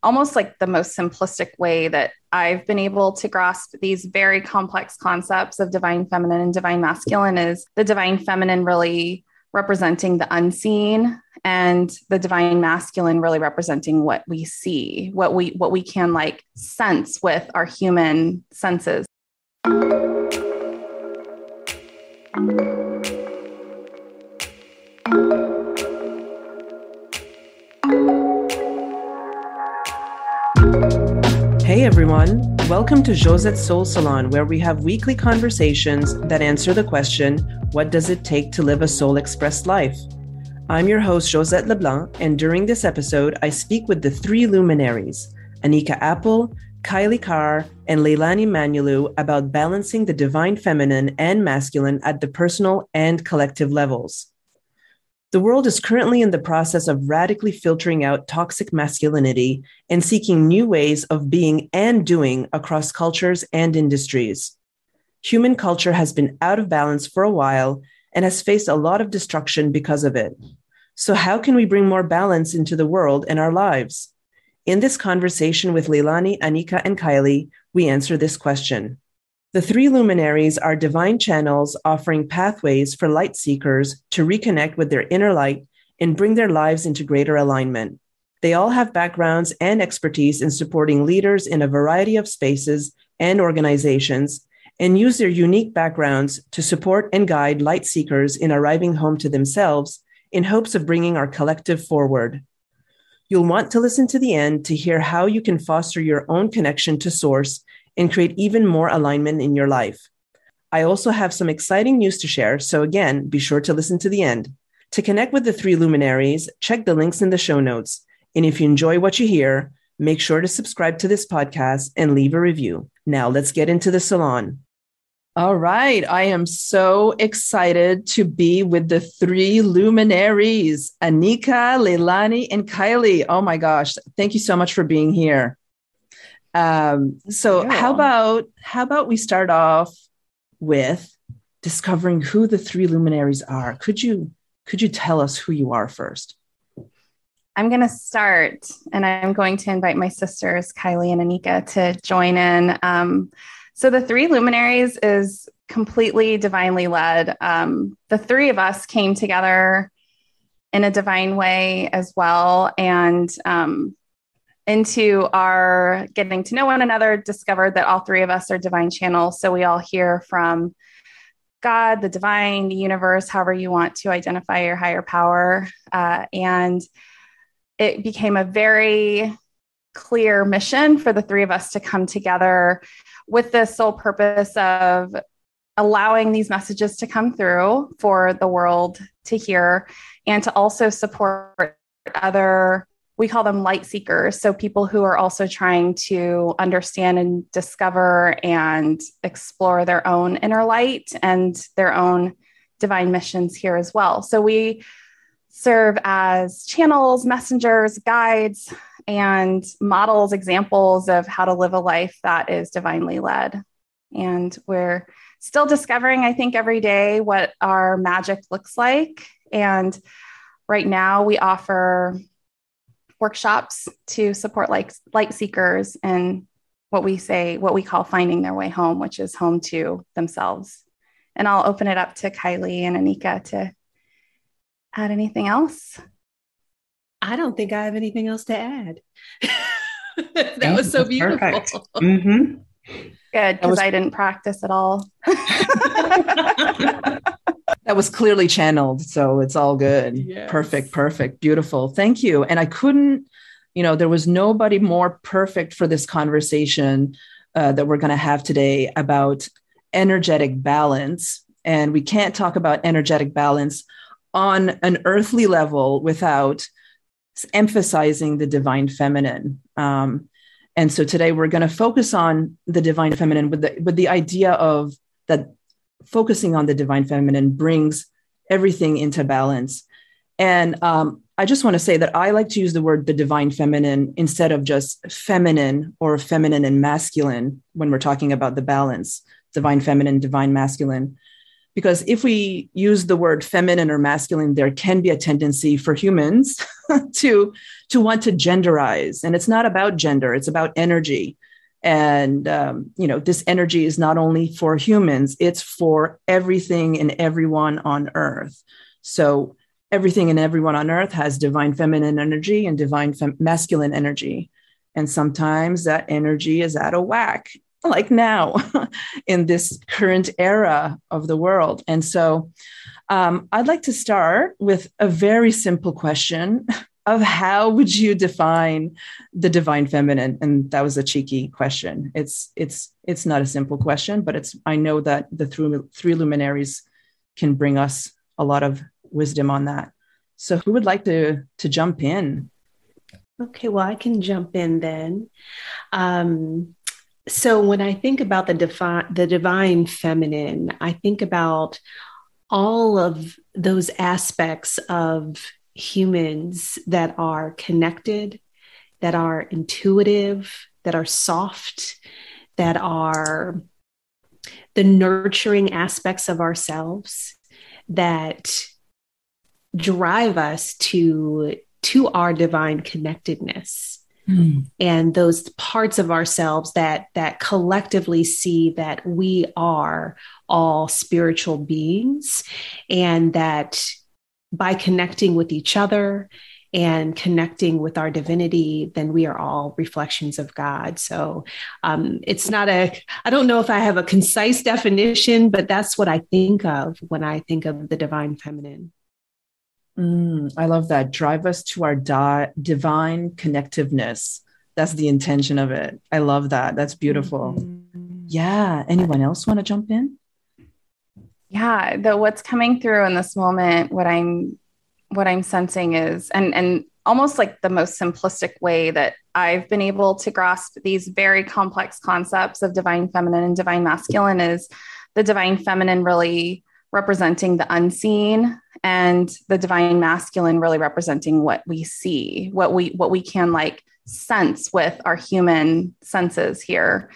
almost like the most simplistic way that I've been able to grasp these very complex concepts of divine feminine and divine masculine is the divine feminine really representing the unseen and the divine masculine really representing what we see, what we can like sense with our human senses. Hey everyone, welcome to Josette's Soul Salon, where we have weekly conversations that answer the question, what does it take to live a soul-expressed life? I'm your host, Josette Leblanc, and during this episode, I speak with the Three Luminaries, Anika Apple, Kailei Carr, and Leilani Mañulu about balancing the divine feminine and masculine at the personal and collective levels. The world is currently in the process of radically filtering out toxic masculinity and seeking new ways of being and doing across cultures and industries. Human culture has been out of balance for a while and has faced a lot of destruction because of it. So how can we bring more balance into the world and our lives? In this conversation with Leilani, Anika, and Kailei, we answer this question. The Three Luminaries are divine channels offering pathways for light seekers to reconnect with their inner light and bring their lives into greater alignment. They all have backgrounds and expertise in supporting leaders in a variety of spaces and organizations and use their unique backgrounds to support and guide light seekers in arriving home to themselves in hopes of bringing our collective forward. You'll want to listen to the end to hear how you can foster your own connection to Source and create even more alignment in your life. I also have some exciting news to share, so again, be sure to listen to the end. To connect with the Three Luminaries, check the links in the show notes. And if you enjoy what you hear, make sure to subscribe to this podcast and leave a review. Now let's get into the salon. All right, I am so excited to be with the Three Luminaries, Anika, Leilani, and Kailei. Oh my gosh, thank you so much for being here. How about we start off with discovering who the Three Luminaries are? Could you tell us who you are first? I'm going to start, and I'm going to invite my sisters, Kailei and Anika, to join in. So the Three Luminaries is completely divinely led. The three of us came together in a divine way as well, and into our getting to know one another, discovered that all three of us are divine channels. So we all hear from God, the divine, the universe, however you want to identify your higher power. And it became a very clear mission for the three of us to come together with the sole purpose of allowing these messages to come through for the world to hear and to also support other, we call them light seekers. So people who are also trying to understand and discover and explore their own inner light and their own divine missions here as well. So we serve as channels, messengers, guides, and models, examples of how to live a life that is divinely led. And we're still discovering, I think, every day what our magic looks like. And right now we offer workshops to support light seekers and what we call finding their way home, which is home to themselves. And I'll open it up to Kailei and Anika to add anything else. I don't think I have anything else to add. That was so beautiful. Perfect. Mm-hmm. Good, because I didn't practice at all. That was clearly channeled, so it's all good. Yes. Perfect. Beautiful. Thank you. And I couldn't, there was nobody more perfect for this conversation that we're going to have today about energetic balance. And we can't talk about energetic balance on an earthly level without emphasizing the divine feminine. And so today we're going to focus on the divine feminine with the idea of that focusing on the divine feminine brings everything into balance. And I just want to say that I like to use the word the divine feminine instead of just feminine or feminine and masculine when we're talking about the balance, divine feminine, divine masculine. because if we use the word feminine or masculine, there can be a tendency for humans to want to genderize. And it's not about gender, it's about energy. And, this energy is not only for humans, it's for everything and everyone on earth. So everything and everyone on earth has divine feminine energy and divine masculine energy. And sometimes that energy is out of whack, like now in this current era of the world. And so I'd like to start with a very simple question of how would you define the divine feminine? And that was a cheeky question. It's not a simple question, but I know that the three luminaries can bring us a lot of wisdom on that. So who would like to jump in? Okay, well, I can jump in then. So when I think about the divine feminine, I think about all of those aspects of humans that are connected, that are intuitive, that are soft, that are the nurturing aspects of ourselves that drive us to our divine connectedness. And those parts of ourselves that collectively see that we are all spiritual beings, and that by connecting with each other and connecting with our divinity, then we are all reflections of God. So it's not I don't know if I have a concise definition, but that's what I think of when I think of the divine feminine. I love that. Drive us to our divine connectiveness. That's the intention of it. I love that. That's beautiful. Mm-hmm. Yeah. Anyone else want to jump in? Yeah. What's coming through in this moment, what I'm sensing is, and almost like the most simplistic way that I've been able to grasp these very complex concepts of divine feminine and divine masculine, is the divine feminine really representing the unseen, and the divine masculine really representing what we see, what we can like sense with our human senses here.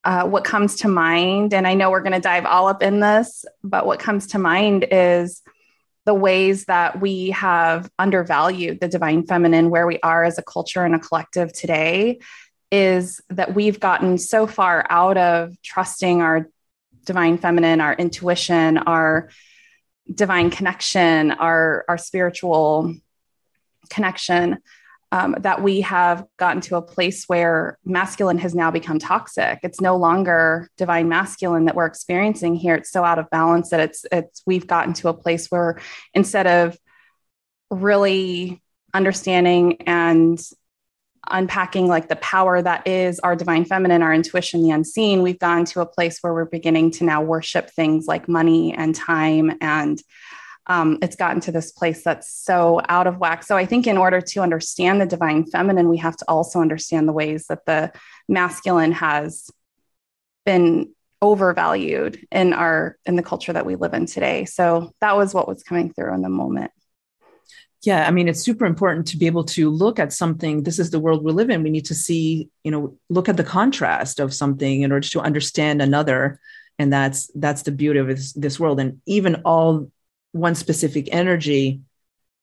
What comes to mind, and I know we're going to dive all up in this, but what comes to mind is the ways that we have undervalued the divine feminine, where we are as a culture and a collective today, is that we've gotten so far out of trusting our divine feminine, our intuition, our divine connection, our spiritual connection, that we have gotten to a place where masculine has now become toxic. It's no longer divine masculine that we're experiencing here. It's so out of balance that we've gotten to a place where instead of really understanding and unpacking like the power that is our divine feminine, our intuition, the unseen, we've gone to a place where we're beginning to now worship things like money and time. And it's gotten to this place that's so out of whack. So I think in order to understand the divine feminine, we have to also understand the ways that the masculine has been overvalued in the culture that we live in today. So that was what was coming through in the moment. Yeah, I mean, it's super important to be able to look at something. This is the world we live in. We need to see, look at the contrast of something in order to understand another. And that's the beauty of this world. And even all one specific energy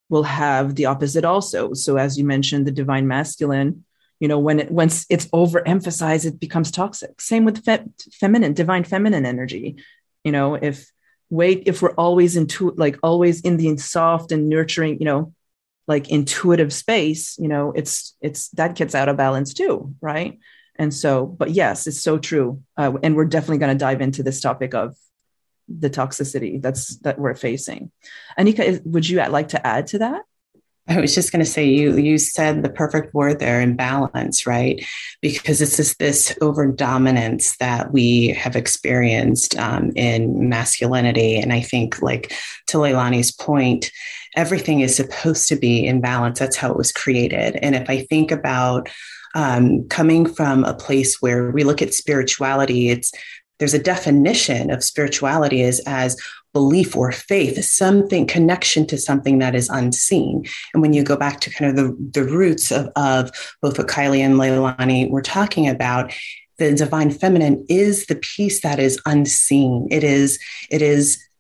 will have the opposite also. So as you mentioned, the divine masculine, once it's overemphasized, it becomes toxic. Same with divine feminine energy. If we're always always in the soft and nurturing, like intuitive space, it's that gets out of balance too, right? And so, but yes, it's so true. And we're definitely going to dive into this topic of the toxicity that we're facing. Anika, would you like to add to that? I was just going to say, you said the perfect word there, imbalance, right? Because it's just this over dominance that we have experienced in masculinity. And I think, like, to Leilani's point, everything is supposed to be in balance. That's how it was created. And if I think about coming from a place where we look at spirituality, there's a definition of spirituality as belief or faith, something connection to something that is unseen. And when you go back to kind of the roots of both what Kailei and Leilani were talking about, the divine feminine is the piece that is unseen. It is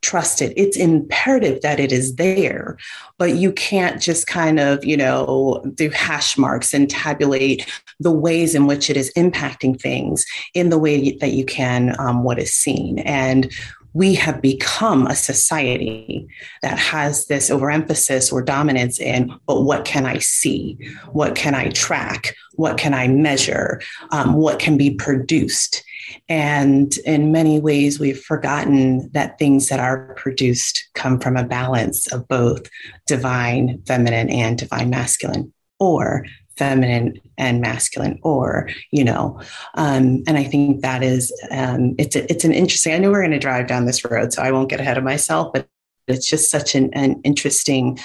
trusted. It's imperative that it is there, but you can't just kind of, do hash marks and tabulate the ways in which it is impacting things in the way that you can what is seen. And we have become a society that has this overemphasis or dominance in, but what can I see? What can I track? What can I measure? What can be produced? And in many ways, we've forgotten that things that are produced come from a balance of both divine feminine and divine masculine, or feminine and masculine, or, and I think that is, it's an interesting, I know we're going to drive down this road, so I won't get ahead of myself, but it's just such an interesting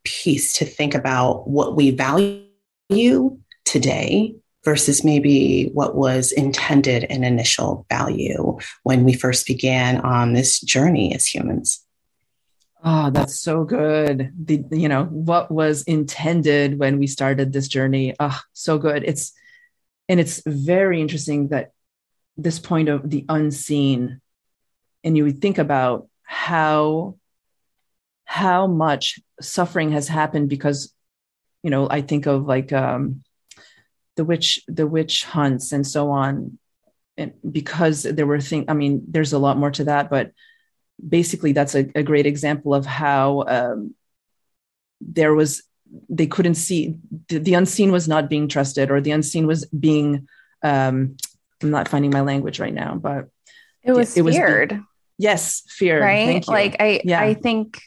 piece to think about what we value today versus maybe what was intended in initial value when we first began on this journey as humans. Oh, that's so good. What was intended when we started this journey. Oh, so good. It's very interesting that this point of the unseen, and you would think about how much suffering has happened because, I think of like the witch hunts and so on. And because there were things, there's a lot more to that, but basically that's a great example of how they couldn't see, the unseen was not being trusted, or the unseen was being, I'm not finding my language right now, but it was feared. Yes. Feared. Right. Thank you. Like I think,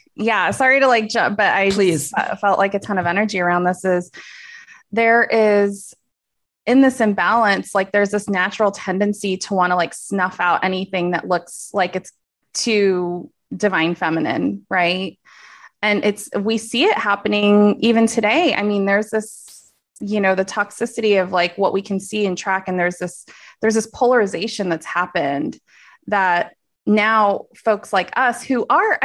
sorry to like jump, but I Please. felt like a ton of energy around this. There is in this imbalance, like there's this natural tendency to want to like snuff out anything that looks like it's too divine feminine, right? And we see it happening even today. There's this, the toxicity of like what we can see and track. And there's this polarization that's happened that now folks like us who are,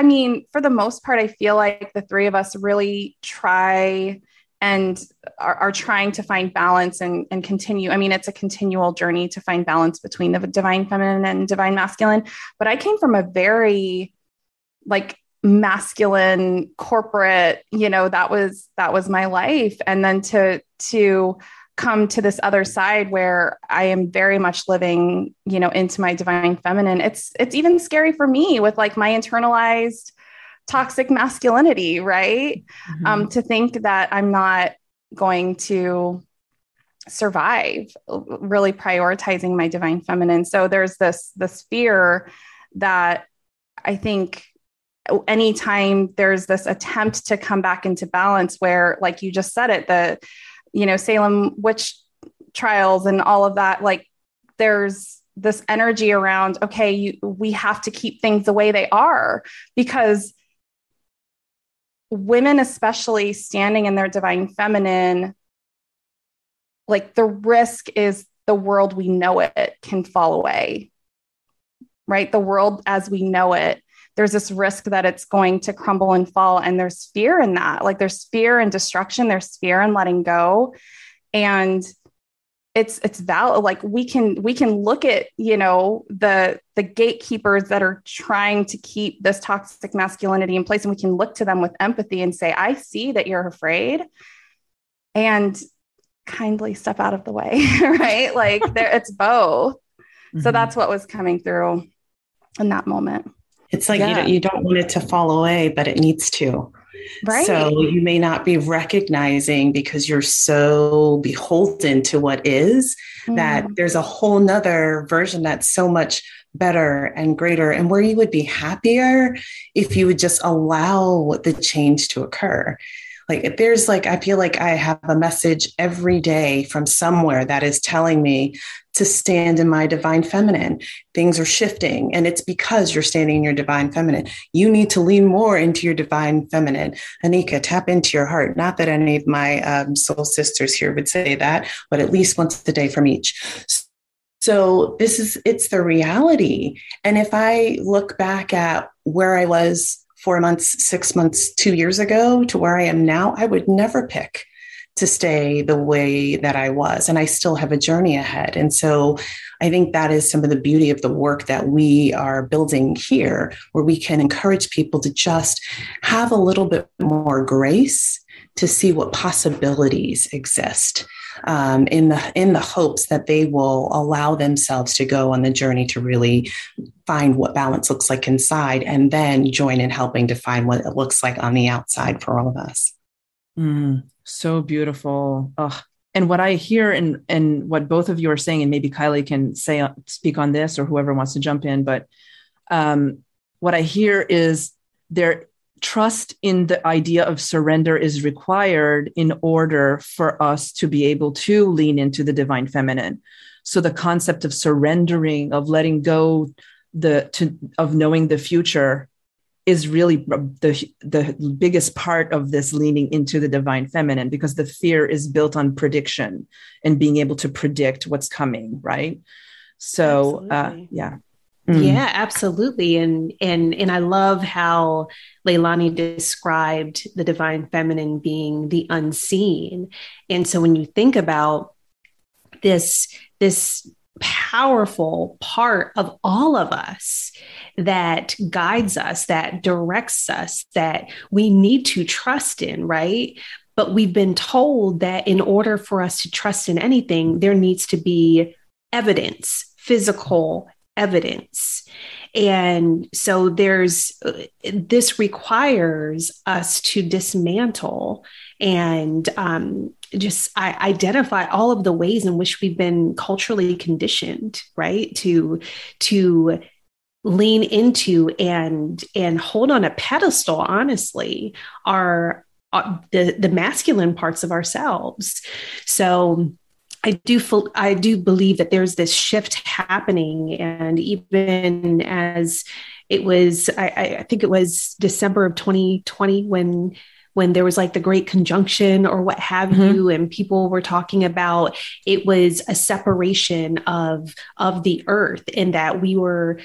for the most part, I feel like the three of us really try and are trying to find balance and continue. It's a continual journey to find balance between the divine feminine and divine masculine. But I came from a very like masculine corporate, that was my life. And then to come to this other side where I am very much living, into my divine feminine. It's even scary for me with like my internalized toxic masculinity, right? Mm-hmm. To think that I'm not going to survive, really prioritizing my divine feminine. So there's this fear that I think anytime there's this attempt to come back into balance where, like you just said it, the, Salem witch trials and all of that, like there's this energy around, okay, we have to keep things the way they are, because women, especially standing in their divine feminine, like the risk is the world we know it can fall away, right? The world as we know it, there's this risk that it's going to crumble and fall. And there's fear in that. Like there's fear and destruction. There's fear in letting go. And it's valid. Like we can look at, the gatekeepers that are trying to keep this toxic masculinity in place. And we can look to them with empathy and say, I see that you're afraid, and kindly step out of the way. Right. Like it's both. Mm-hmm. So that's what was coming through in that moment. It's like, you don't want it to fall away, but it needs to. Right. So you may not be recognizing, because you're so beholden to what is, that there's a whole nother version that's so much better and greater, and where you would be happier if you would just allow the change to occur. Like if there's I feel like I have a message every day from somewhere that is telling me to stand in my divine feminine. Things are shifting, and it's because you're standing in your divine feminine. You need to lean more into your divine feminine. Anika, tap into your heart. Not that any of my soul sisters here would say that, but at least once a day from each. So it's the reality. And if I look back at where I was 4 months, 6 months, 2 years ago to where I am now, I would never pick to stay the way that I was. And I still have a journey ahead. And so I think that is some of the beauty of the work that we are building here, where we can encourage people to just have a little bit more grace to see what possibilities exist, in the hopes that they will allow themselves to go on the journey to really find what balance looks like inside, and then join in helping to find what it looks like on the outside for all of us. So beautiful. Oh, and what I hear and what both of you are saying, and maybe Kailei can speak on this, or whoever wants to jump in, but what I hear is their trust in the idea of surrender is required in order for us to be able to lean into the divine feminine. So the concept of surrendering, of letting go of knowing the future, is really the biggest part of this leaning into the divine feminine, because the fear is built on prediction and being able to predict what's coming, right? So, yeah. Yeah, absolutely. And I love how Leilani described the divine feminine being the unseen. And so when you think about this powerful part of all of us that guides us, that directs us, that we need to trust in, right? But we've been told that in order for us to trust in anything, there needs to be evidence, physical evidence. And so this requires us to dismantle and just identify all of the ways in which we've been culturally conditioned, right? To lean into and hold on a pedestal, honestly, are the masculine parts of ourselves. So I do believe that there's this shift happening. And even as it was, I think it was December of 2020 when there was like the Great Conjunction or what have you, and people were talking about it was a separation of the earth, and that we were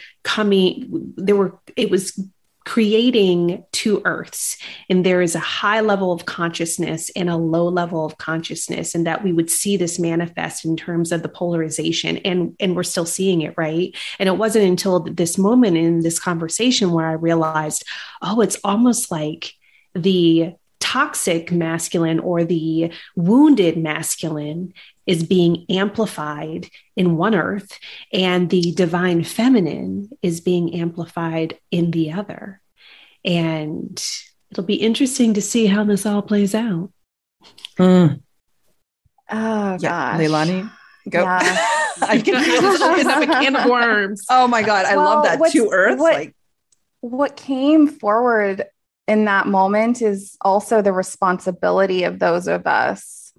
it was creating two earths, and there is a high level of consciousness and a low level of consciousness, and that we would see this manifest in terms of the polarization, and we're still seeing it, right? And it wasn't until this moment in this conversation where I realized, oh, it's almost like the toxic masculine or the wounded masculine is being amplified in one earth, and the divine feminine is being amplified in the other. And it'll be interesting to see how this all plays out. Oh, Yeah, gosh. Leilani, go. Yeah. I can feel this open up a can of worms. Oh my God, I love that. Two earths. What came forward in that moment is also the responsibility of those of us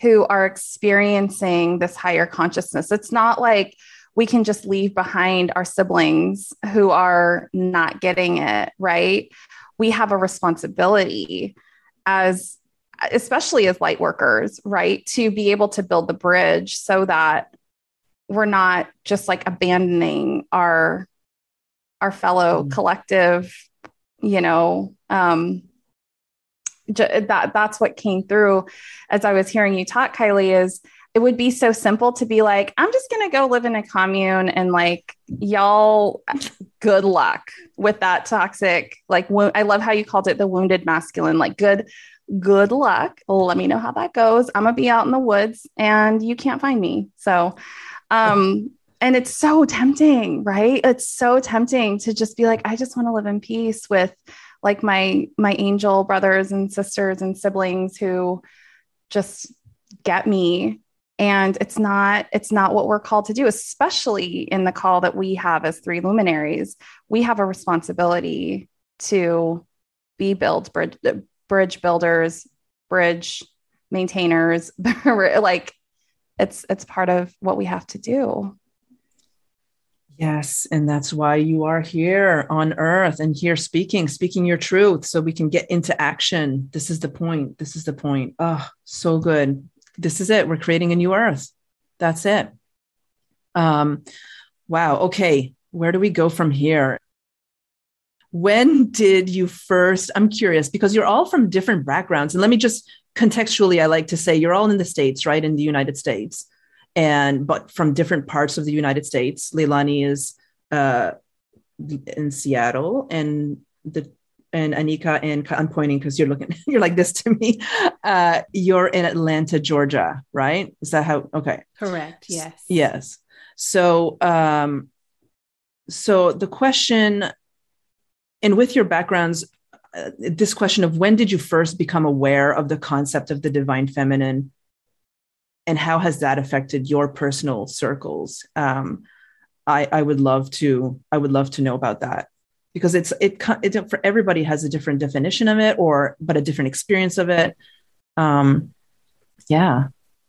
who are experiencing this higher consciousness. It's not like we can just leave behind our siblings who are not getting it, right? We have a responsibility especially as light workers, right? To be able to build the bridge so that we're not just like abandoning our fellow collective, that's what came through as I was hearing you talk, Kailei, is it would be so simple to be like, I'm just going to go live in a commune and like, y'all, good luck with that toxic, like, I love how you called it the wounded masculine, like good luck. Let me know how that goes. I'm gonna be out in the woods and you can't find me. So, and it's so tempting, right? It's so tempting to just be like, I just want to live in peace with like my angel brothers and sisters and siblings who just get me. And it's not what we're called to do, especially in the call that we have as Three Luminaries. We have a responsibility to be bridge builders, bridge maintainers. Like it's part of what we have to do. Yes. And that's why you are here on earth and here speaking your truth so we can get into action. This is the point. Oh, so good. This is it. We're creating a new earth. That's it. Wow. Okay. Where do we go from here? when did you first, I'm curious, because you're all from different backgrounds. And let me just contextually, I like to say you're all in the States, right? In the United States. But from different parts of the United States. Leilani is in Seattle, and Anika, and I'm pointing because you're like this to me. You're in Atlanta, Georgia, right? Is that how? Okay. Correct. Yes. Yes. So, so the question, and with your backgrounds, this question of when did you first become aware of the concept of the divine feminine, and how has that affected your personal circles? I would love to know about that, because it for everybody has a different definition of it, but a different experience of it.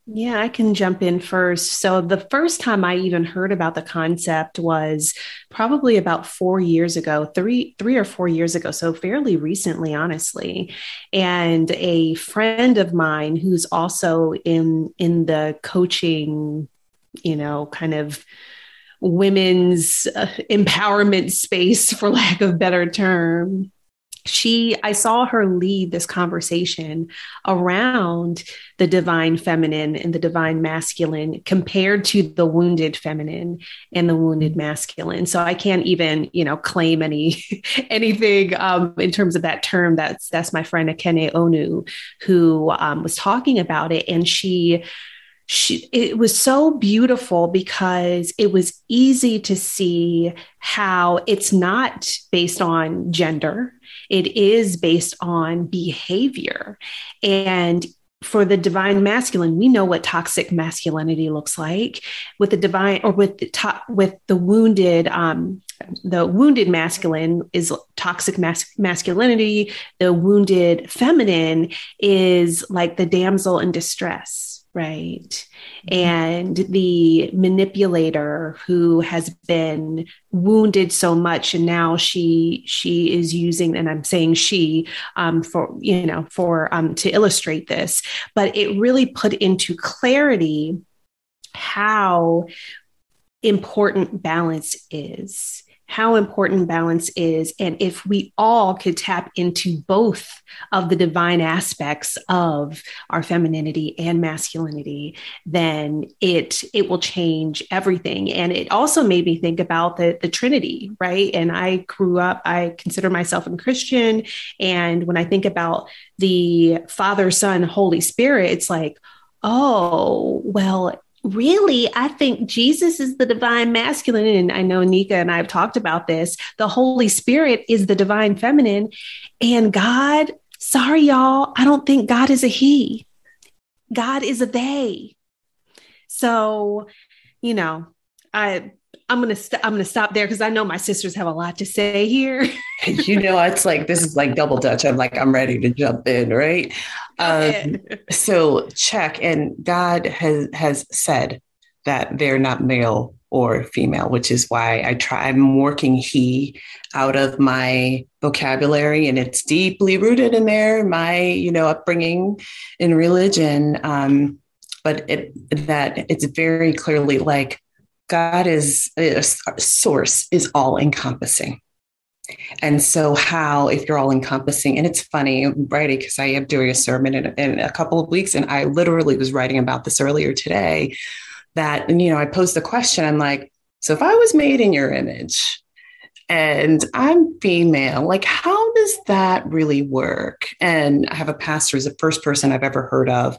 Yeah, I can jump in first. So the first time I even heard about the concept was probably about 4 years ago, three or 4 years ago. So fairly recently, honestly. And a friend of mine who's also in the coaching, kind of women's empowerment space, for lack of a better term, I saw her lead this conversation around the divine feminine and the divine masculine compared to the wounded feminine and the wounded masculine. So I can't even, claim anything in terms of that term. That's my friend Akene Onu, who was talking about it. And it was so beautiful because it was easy to see how it's not based on gender. It is based on behavior. And for the divine masculine, we know what toxic masculinity looks like. With the divine, or with the wounded masculine is toxic masculinity. The wounded feminine is like the damsel in distress. Right. And the manipulator who has been wounded so much, and now she is using, and I'm saying she to illustrate this, but it really put into clarity how important balance is. And if we all could tap into both of the divine aspects of our femininity and masculinity, then it will change everything. And it also made me think about the Trinity, right? And I consider myself a Christian. And when I think about the Father, Son, Holy Spirit, it's like, oh, well, really, I think Jesus is the divine masculine. And I know Anika and I have talked about this. The Holy Spirit is the divine feminine. And God, sorry, y'all, I don't think God is a he. God is a they. So, I'm going to stop there because I know my sisters have a lot to say here. It's like, this is like double dutch. I'm ready to jump in, right? So check. And God has said that they're not male or female, which is why I'm working he out of my vocabulary, and it's deeply rooted in there, my, upbringing in religion. But it's very clearly like God is a source, is all encompassing. And so if you're all encompassing, and it's funny, I'm writing because I am doing a sermon in a couple of weeks, and I literally was writing about this earlier today, that, I posed the question, I'm like, so if I was made in your image and I'm female, like, how does that really work? And I have a pastor, who's the first person I've ever heard of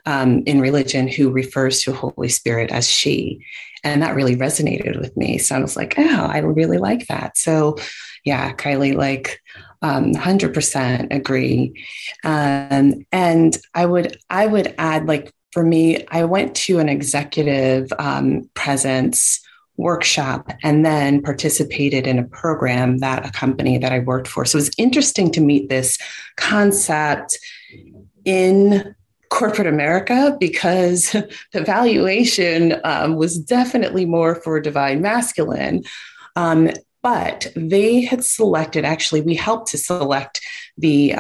in religion who refers to Holy Spirit as she. And that really resonated with me. So I was like, oh, I really like that. So yeah, Kailei, 100% agree. And I would add, for me, I went to an executive presence workshop and then participated in a program that a company that I worked for. So it was interesting to meet this concept in corporate America, because the valuation was definitely more for divine masculine. But they had selected, actually, we helped to select the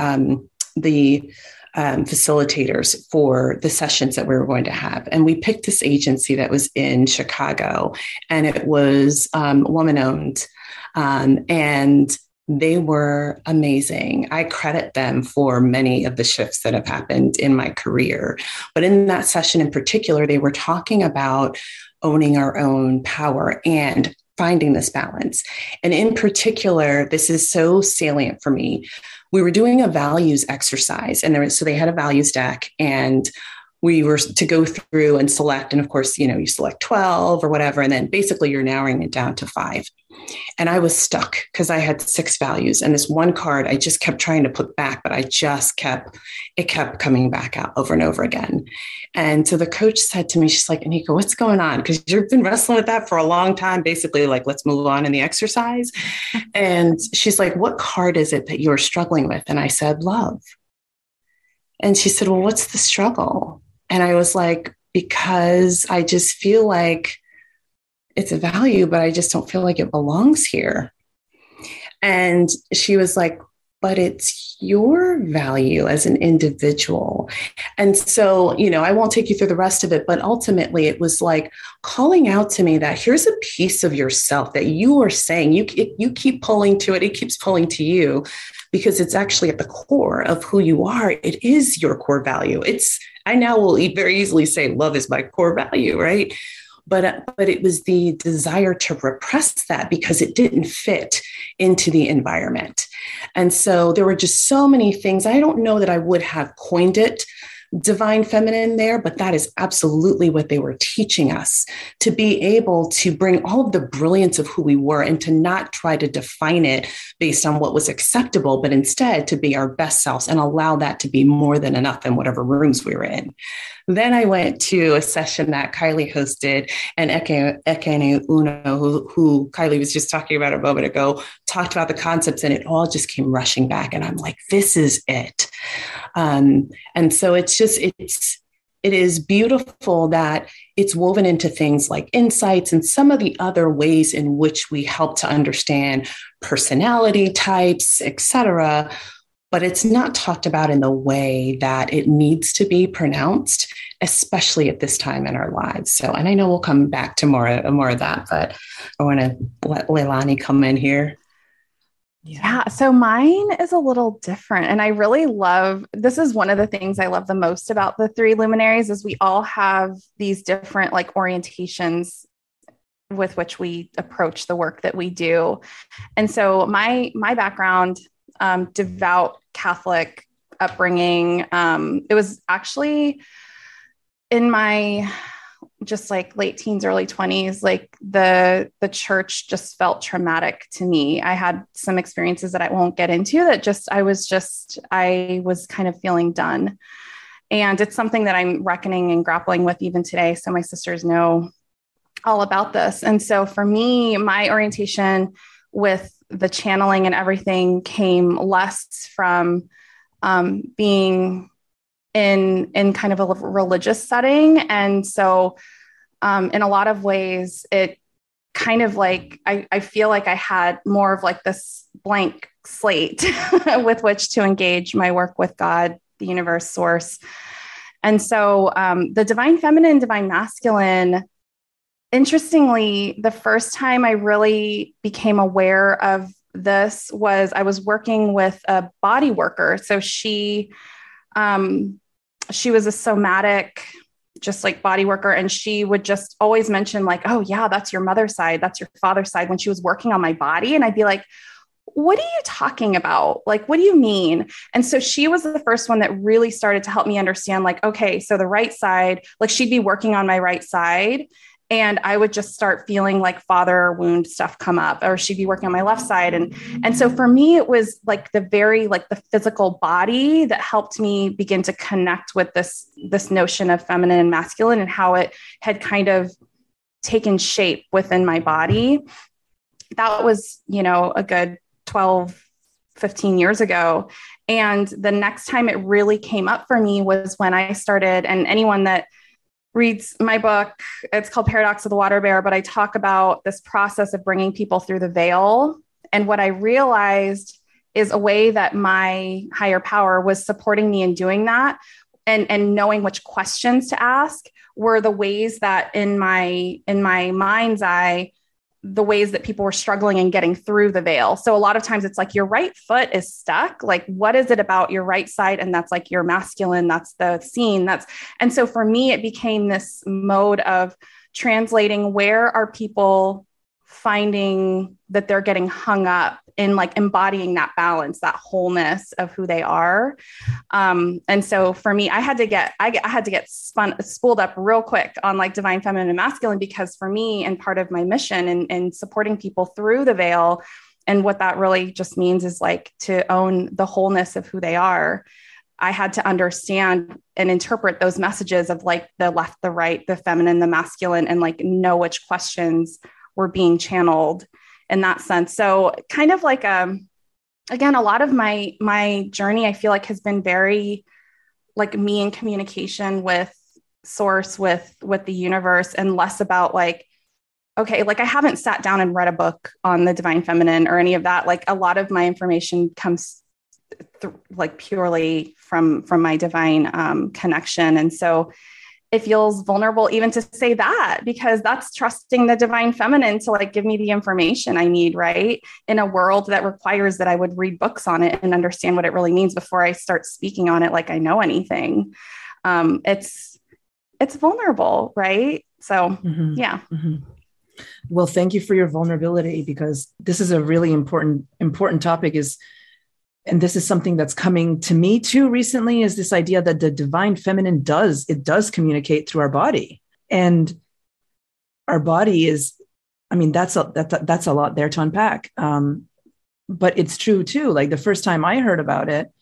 facilitators for the sessions that we were going to have. And we picked this agency that was in Chicago, and it was woman-owned. And They were amazing. I credit them for many of the shifts that have happened in my career. But in that session in particular, they were talking about owning our own power and finding this balance. And in particular, this is so salient for me. We were doing a values exercise, and so they had a values deck, and we were to go through and select. And of course, you select 12 or whatever, and then basically you're narrowing it down to 5. And I was stuck because I had 6 values. And this one card I just kept trying to put back, but it kept coming back out over and over again. And so the coach said to me, she's like, Anika, what's going on? Because you've been wrestling with that for a long time, basically like, let's move on in the exercise. And she's like, what card is it that you're struggling with? And I said, love. And she said, well, what's the struggle? And I was like, because I just feel like it's a value, but I just don't feel like it belongs here. And she was like, but it's your value as an individual. And so, I won't take you through the rest of it, but ultimately it was like calling out to me that here's a piece of yourself that you are saying you keep pulling to it. It keeps pulling to you because it's actually at the core of who you are. It is your core value. I now will very easily say love is my core value, right? But it was the desire to repress that because it didn't fit into the environment. And so there were just so many things. I don't know that I would have coined it divine feminine there, but that is absolutely what they were teaching us, to be able to bring all of the brilliance of who we were and to not try to define it based on what was acceptable, but instead to be our best selves and allow that to be more than enough in whatever rooms we were in. Then I went to a session that Kailei hosted, and Eke Uno, who Kailei was just talking about a moment ago, talked about the concepts, and it all just came rushing back. And I'm like, this is it. And so it is beautiful that it's woven into things like insights and some of the other ways in which we help to understand personality types, et cetera. But it's not talked about in the way that it needs to be pronounced, especially at this time in our lives. So, and I know we'll come back to more of that, but I want to let Leilani come in here. Yeah. So mine is a little different. And I really this is one of the things I love the most about the Three Luminaries is we all have these different orientations with which we approach the work that we do. And so my background, devout Catholic upbringing, it was actually in my just late teens, early 20s, the church just felt traumatic to me. I had some experiences that I won't get into that I was kind of feeling done. And it's something that I'm reckoning and grappling with even today. So my sisters know all about this. And so for me, my orientation with the channeling and everything came less from being in kind of a religious setting. And so in a lot of ways, it kind of I feel like I had more of this blank slate with which to engage my work with God, the universe, source. And so the divine feminine, divine masculine, interestingly, the first time I really became aware of this was I was working with a body worker. So she was a somatic, just body worker. And she would just always mention oh yeah, that's your mother's side. That's your father's side when she was working on my body. And I'd be like, what are you talking about? What do you mean? And so she was the first one that really started to help me understand okay, so the right side, she'd be working on my right side. And I would just start feeling father wound stuff come up, or she'd be working on my left side. And so for me, it was the physical body that helped me begin to connect with this notion of feminine and masculine and how it had kind of taken shape within my body. That was, a good 12, 15 years ago. And the next time it really came up for me was when I started, and anyone that reads my book, it's called Paradox of the Water Bear, but I talk about this process of bringing people through the veil. And what I realized is a way that my higher power was supporting me in doing that and knowing which questions to ask were the ways that in my mind's eye, the ways that people were struggling and getting through the veil. So a lot of times it's like your right foot is stuck. Like, what is it about your right side? And that's like your masculine, that's the scene. And so for me, it became this mode of translating where are people finding that they're getting hung up in, like embodying that balance, that wholeness of who they are. And so for me, I had to get spooled up real quick on like divine feminine and masculine, because for me, and part of my mission and supporting people through the veil, and what that really just means is like to own the wholeness of who they are. I had to understand and interpret those messages of like the left, the right, the feminine, the masculine, and like know which questions were being channeled in that sense. So kind of like, again, a lot of my journey, I feel like has been very like me in communication with source, with the universe, and less about like, okay, like I haven't sat down and read a book on the divine feminine or any of that. Like a lot of my information comes like purely from my divine connection. And so it feels vulnerable even to say that, because that's trusting the divine feminine to like give me the information I need, right? In a world that requires that I would read books on it and understand what it really means before I start speaking on it like I know anything. It's vulnerable, right? So yeah. Mm-hmm. Well, thank you for your vulnerability, because this is a really important topic, and this is something that's coming to me too recently, is this idea that the divine feminine does communicate through our body. And our body is, I mean, that's a lot there to unpack. But it's true too. Like the first time I heard about it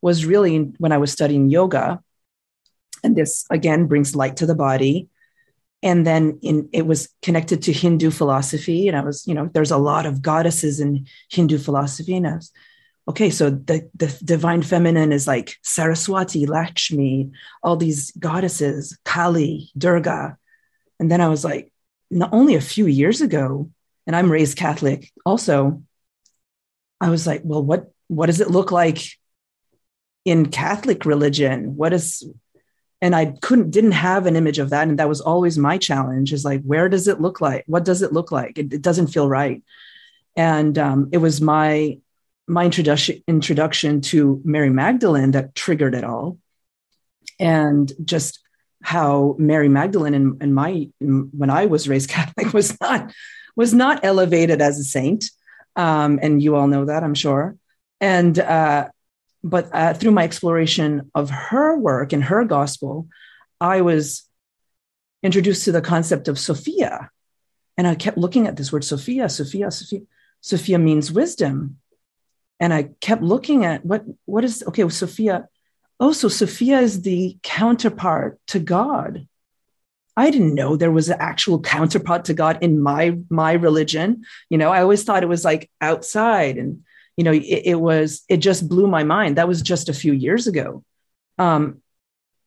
was really when I was studying yoga. And this again brings light to the body. And then it was connected to Hindu philosophy. And I was, there's a lot of goddesses in Hindu philosophy. And I was, okay, so the divine feminine is like Saraswati, Lakshmi, all these goddesses, Kali, Durga. And then I was like, not only a few years ago, and I'm raised Catholic also, I was like, well, what does it look like in Catholic religion? And I didn't have an image of that. And that was always my challenge, is like, where does it look like? What does it look like? It doesn't feel right. And it was my introduction to Mary Magdalene that triggered it all. And just how Mary Magdalene when I was raised Catholic was not elevated as a saint. And you all know that, I'm sure. And, but through my exploration of her work and her gospel, I was introduced to the concept of Sophia. And I kept looking at this word, Sophia. Sophia means wisdom. And I kept looking at what is, okay, Sophia. Oh, so Sophia is the counterpart to God. I didn't know there was an actual counterpart to God in my religion. I always thought it was like outside, and, it just blew my mind. That was just a few years ago. And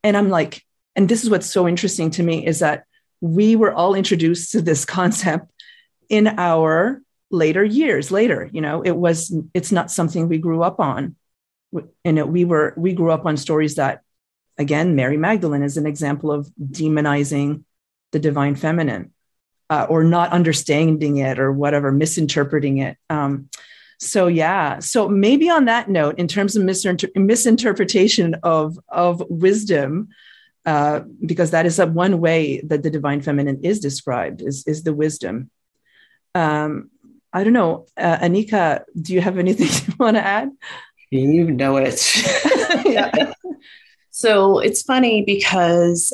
I'm like, and this is what's so interesting to me, is that we were all introduced to this concept in our later years. It's not something we grew up on. And we grew up on stories that, again, Mary Magdalene is an example of demonizing the divine feminine, or not understanding it, or whatever, misinterpreting it. So maybe on that note, in terms of misinterpretation of wisdom, because that is one way that the divine feminine is described, is the wisdom. I don't know, Anika, do you have anything you want to add? You know it. Yeah. So it's funny because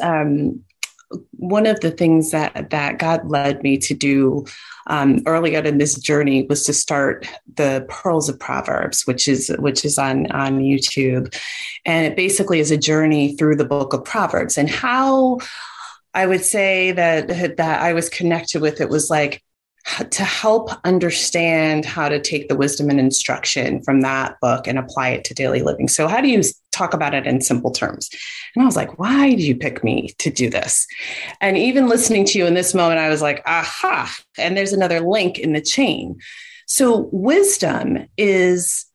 one of the things that God led me to do early on in this journey was to start the Pearls of Proverbs, which is on YouTube. And it basically is a journey through the book of Proverbs. And how I would say that I was connected with it was like, to help understand how to take the wisdom and instruction from that book and apply it to daily living. So how do you talk about it in simple terms? And I was like, why did you pick me to do this? And even listening to you in this moment, I was like, aha, and there's another link in the chain. So wisdom is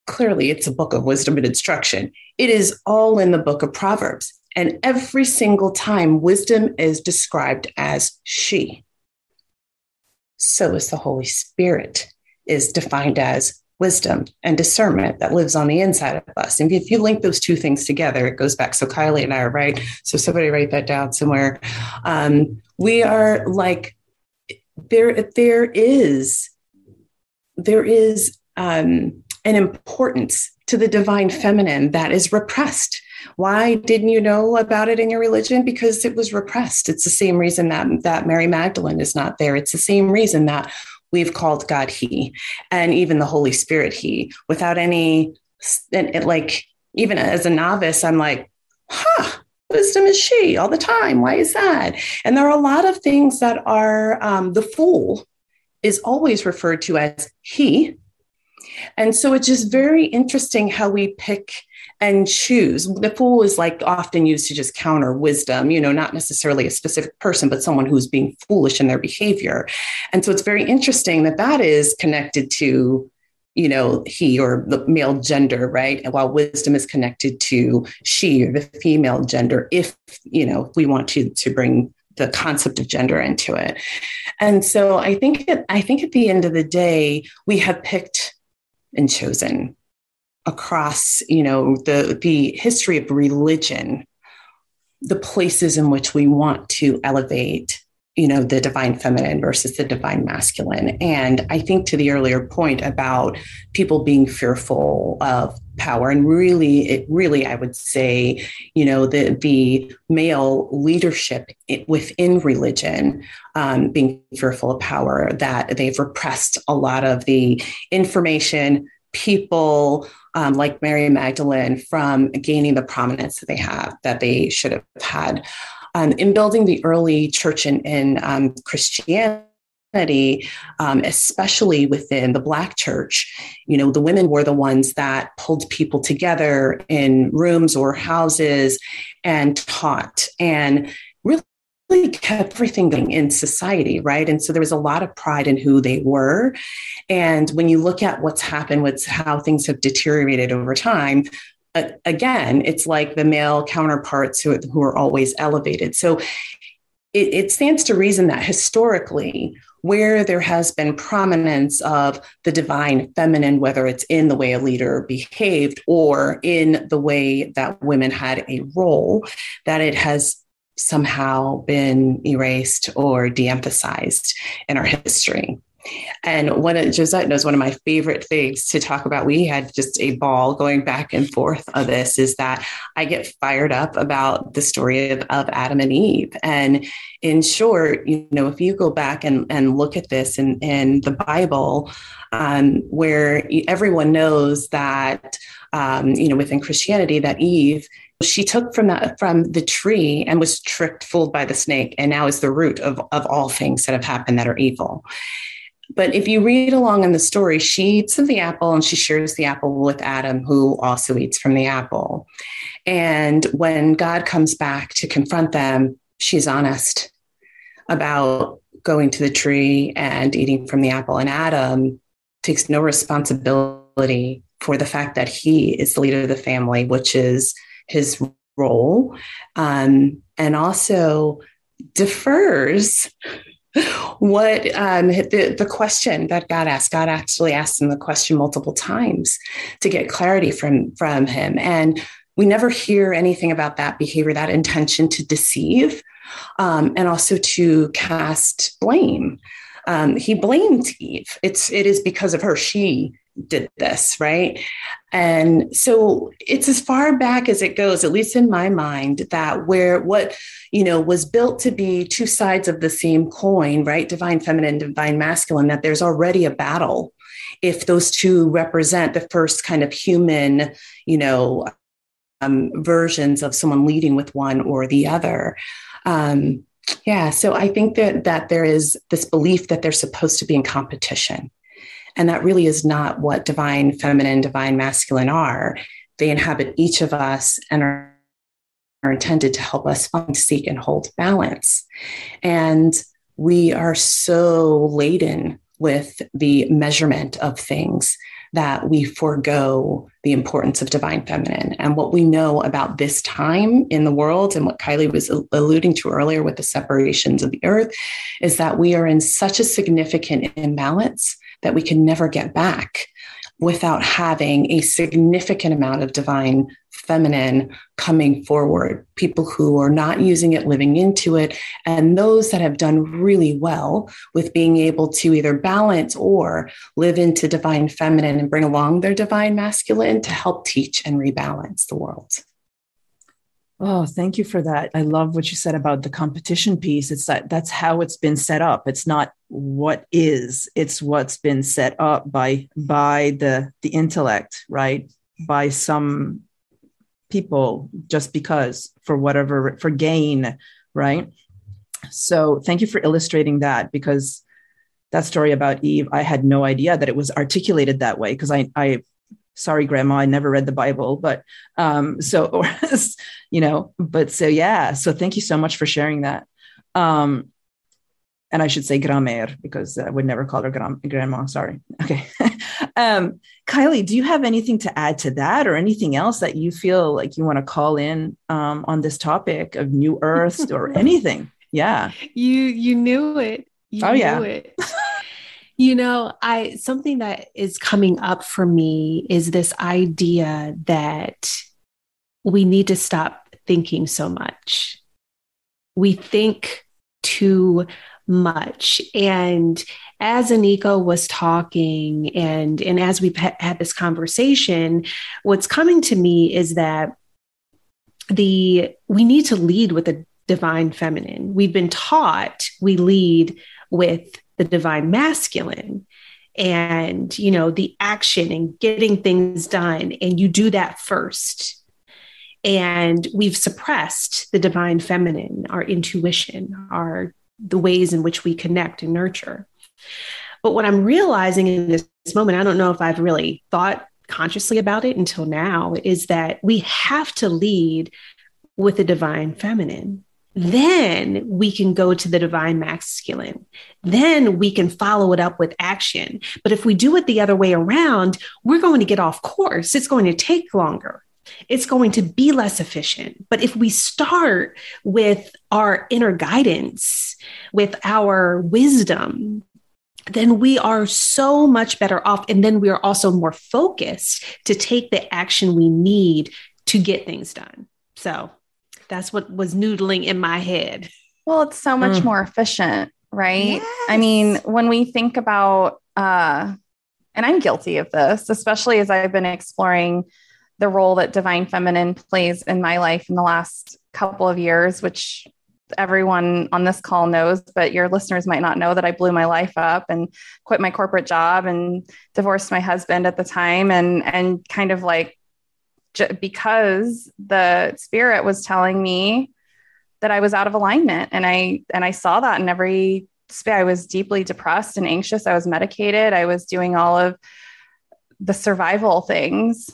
clearly, it's a book of wisdom and instruction. It is all in the book of Proverbs. And every single time wisdom is described as she. so is the Holy Spirit, is defined as wisdom and discernment that lives on the inside of us. And if you link those two things together, it goes back. So Kailei and I are right. So somebody write that down somewhere. We are like, there is an importance to the divine feminine that is repressed. Why didn't you know about it in your religion? Because it was repressed. It's the same reason that Mary Magdalene is not there. It's the same reason that we've called God he, and even the Holy Spirit he, without any, like, even as a novice, I'm like, wisdom is she all the time. Why is that? And there are a lot of things that are, the fool is always referred to as he. And so it's just very interesting how we pick and choose. The fool is like often used to just counter wisdom, not necessarily a specific person, but someone who's being foolish in their behavior. And so it's very interesting that is connected to, he or the male gender, right? And while wisdom is connected to she or the female gender, if, we want to bring the concept of gender into it. And so I think at the end of the day, we have picked and chosen across, the history of religion, the places in which we want to elevate, the divine feminine versus the divine masculine. And I think to the earlier point about people being fearful of power, and really, I would say, the male leadership within religion, being fearful of power, that they've repressed a lot of the information, people, like Mary Magdalene, from gaining the prominence that they should have had. In building the early church in Christianity, especially within the Black church, the women were the ones that pulled people together in rooms or houses and taught, and really kept everything going in society, right? And so there was a lot of pride in who they were. And when you look at what's happened with how things have deteriorated over time, again, it's like the male counterparts who are always elevated. So it stands to reason that historically, where there has been prominence of the divine feminine, whether it's in the way a leader behaved or in the way that women had a role, that it has somehow been erased or de-emphasized in our history. And Josette knows, one of my favorite things to talk about, we had just a ball going back and forth of this, is that I get fired up about the story of Adam and Eve. And in short, if you go back and look at this in the Bible, where everyone knows that, within Christianity, that Eve, she took from the tree and was fooled by the snake, and now is the root of all things that have happened that are evil. But if you read along in the story, she eats of the apple and she shares the apple with Adam, who also eats from the apple. And when God comes back to confront them, she's honest about going to the tree and eating from the apple. And Adam takes no responsibility for the fact that he is the leader of the family, which is his role, and also defers what the question that God asked. God actually asked him the question multiple times to get clarity from him. And we never hear anything about that behavior, that intention to deceive, and also to cast blame. He blamed Eve. It is because of her. She did this, right? And so it's as far back as it goes, at least in my mind, that what was built to be two sides of the same coin, right? Divine feminine, divine masculine, that there's already a battle if those two represent the first kind of human, versions of someone leading with one or the other. So I think that there is this belief that they're supposed to be in competition. And that really is not what divine feminine, divine masculine are. They inhabit each of us and are intended to help us find, seek, and hold balance. And we are so laden with the measurement of things that we forego the importance of divine feminine. And what we know about this time in the world, and what Kailei was alluding to earlier with the separations of the earth, is that we are in such a significant imbalance that we can never get back without having a significant amount of divine feminine coming forward, people who are not using it, living into it, and those that have done really well with being able to either balance or live into divine feminine and bring along their divine masculine to help teach and rebalance the world. Oh, thank you for that. I love what you said about the competition piece. It's that's how it's been set up. It's not what is, it's what's been set up by the intellect, right? By some people, just because, for whatever, for gain, right? So thank you for illustrating that, because that story about Eve, I had no idea that it was articulated that way, because I sorry, Grandma, I never read the Bible, but so thank you so much for sharing that. And I should say grammer, because I would never call her grandma. Sorry. Okay. Kailei, do you have anything to add to that, or anything else that you feel like you want to call in on this topic of New Earth or anything? Yeah. You knew it. You knew it. Something that is coming up for me is this idea that we need to stop thinking so much. We think too much. And as Anika was talking and as we've had this conversation, what's coming to me is that we need to lead with the divine feminine. We've been taught we lead with the divine masculine and, the action and getting things done. And you do that first. And we've suppressed the divine feminine, our intuition, the ways in which we connect and nurture. But what I'm realizing in this moment, I don't know if I've really thought consciously about it until now, is that we have to lead with the divine feminine. Then we can go to the divine masculine. Then we can follow it up with action. But if we do it the other way around, we're going to get off course. It's going to take longer. It's going to be less efficient. But if we start with our inner guidance, with our wisdom, then we are so much better off. And then we are also more focused to take the action we need to get things done. So that's what was noodling in my head. Well, it's so much more efficient, right? Yes. I mean, when we think about, and I'm guilty of this, especially as I've been exploring the role that divine feminine plays in my life in the last couple of years, which everyone on this call knows, but your listeners might not know that I blew my life up and quit my corporate job and divorced my husband at the time. And kind of like, because the spirit was telling me that I was out of alignment. And I saw that in every space. I was deeply depressed and anxious. I was medicated. I was doing all of the survival things.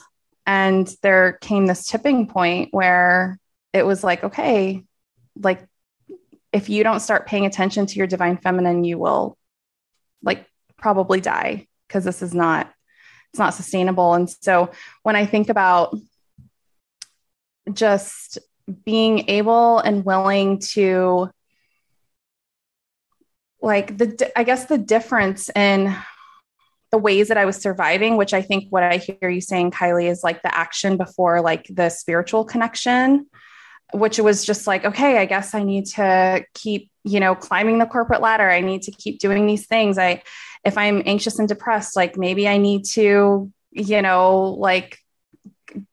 And there came this tipping point where it was like, okay, like if you don't start paying attention to your divine feminine, you will like probably die, because it's not sustainable. And so when I think about just being able and willing to like the difference in the ways that I was surviving, which I think what I hear you saying, Kailei, is like the action before like the spiritual connection, which was just like, okay, I guess I need to keep, climbing the corporate ladder. I need to keep doing these things. If I'm anxious and depressed, like maybe I need to, like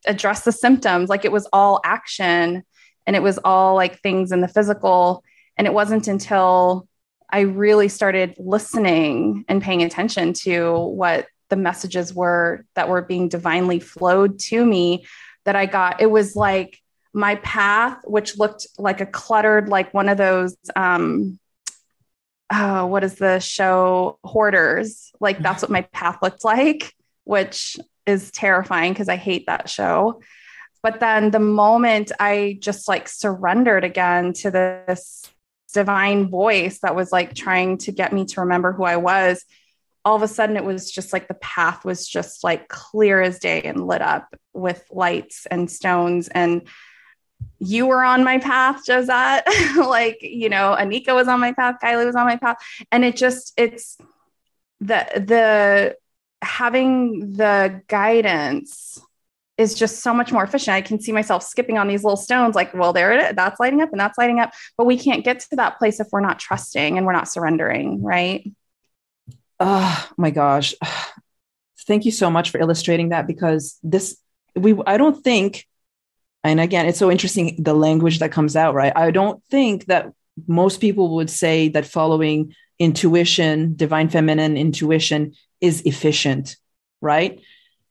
address the symptoms. Like it was all action and it was all like things in the physical. And it wasn't until I really started listening and paying attention to what the messages were that were being divinely flowed to me that it was like my path, which looked like a cluttered, like one of those, what is the show? Hoarders. Like that's what my path looked like, which is terrifying because I hate that show. But then the moment I just like surrendered again to this divine voice that was like trying to get me to remember who I was, all of a sudden it was just like the path was just like clear as day and lit up with lights and stones. And you were on my path, Josette. Like, you know, Anika was on my path, Kailei was on my path. And it's the having the guidance is just so much more efficient. I can see myself skipping on these little stones, like, well, there it is. That's lighting up and that's lighting up. But we can't get to that place if we're not trusting and we're not surrendering, right? Oh my gosh. Thank you so much for illustrating that, because I don't think, and again, it's so interesting, the language that comes out, right? I don't think that most people would say that following intuition, divine feminine intuition, is efficient, right?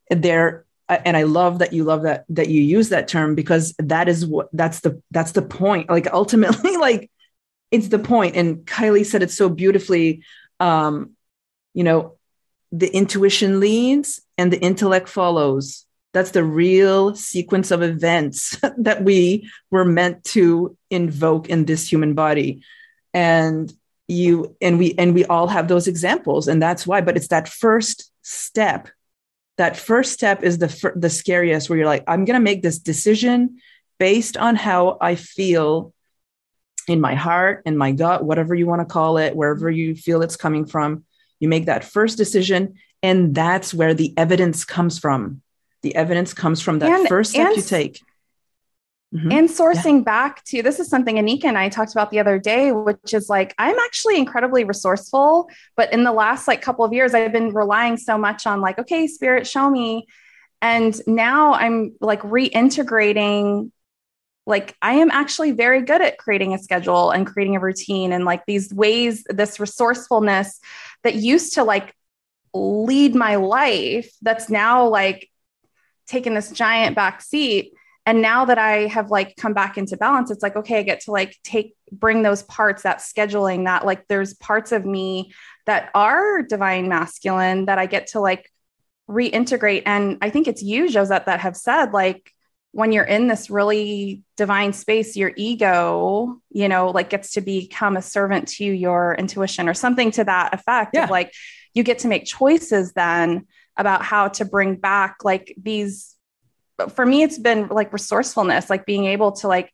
And I love that you use that term, because that's the point. Like, ultimately, like, it's the point. And Kailei said it so beautifully. You know, the intuition leads and the intellect follows. That's the real sequence of events that we were meant to invoke in this human body. And we all have those examples, and that's why. But it's that first step. That first step is the scariest, where you're like, I'm going to make this decision based on how I feel in my heart, in my gut, whatever you want to call it, wherever you feel it's coming from. You make that first decision, and that's where the evidence comes from. The evidence comes from that first step you take. Mm-hmm. And sourcing back to, this is something Anika and I talked about the other day, which is like, I'm actually incredibly resourceful, but in the last like couple of years, I've been relying so much on like, okay, spirit, show me. And now I'm like reintegrating. Like, I am actually very good at creating a schedule and creating a routine, and like these ways, this resourcefulness that used to like lead my life, that's now like taken this giant back seat. And now that I have like come back into balance, it's like, okay, I get to like bring those parts, that scheduling, that like there's parts of me that are divine masculine that I get to like reintegrate. And I think it's you, Josette, that have said, like, when you're in this really divine space, your ego, you know, like gets to become a servant to your intuition or something to that effect. Yeah. Of like, you get to make choices then about how to bring back like these. For me, it's been like resourcefulness, like being able to like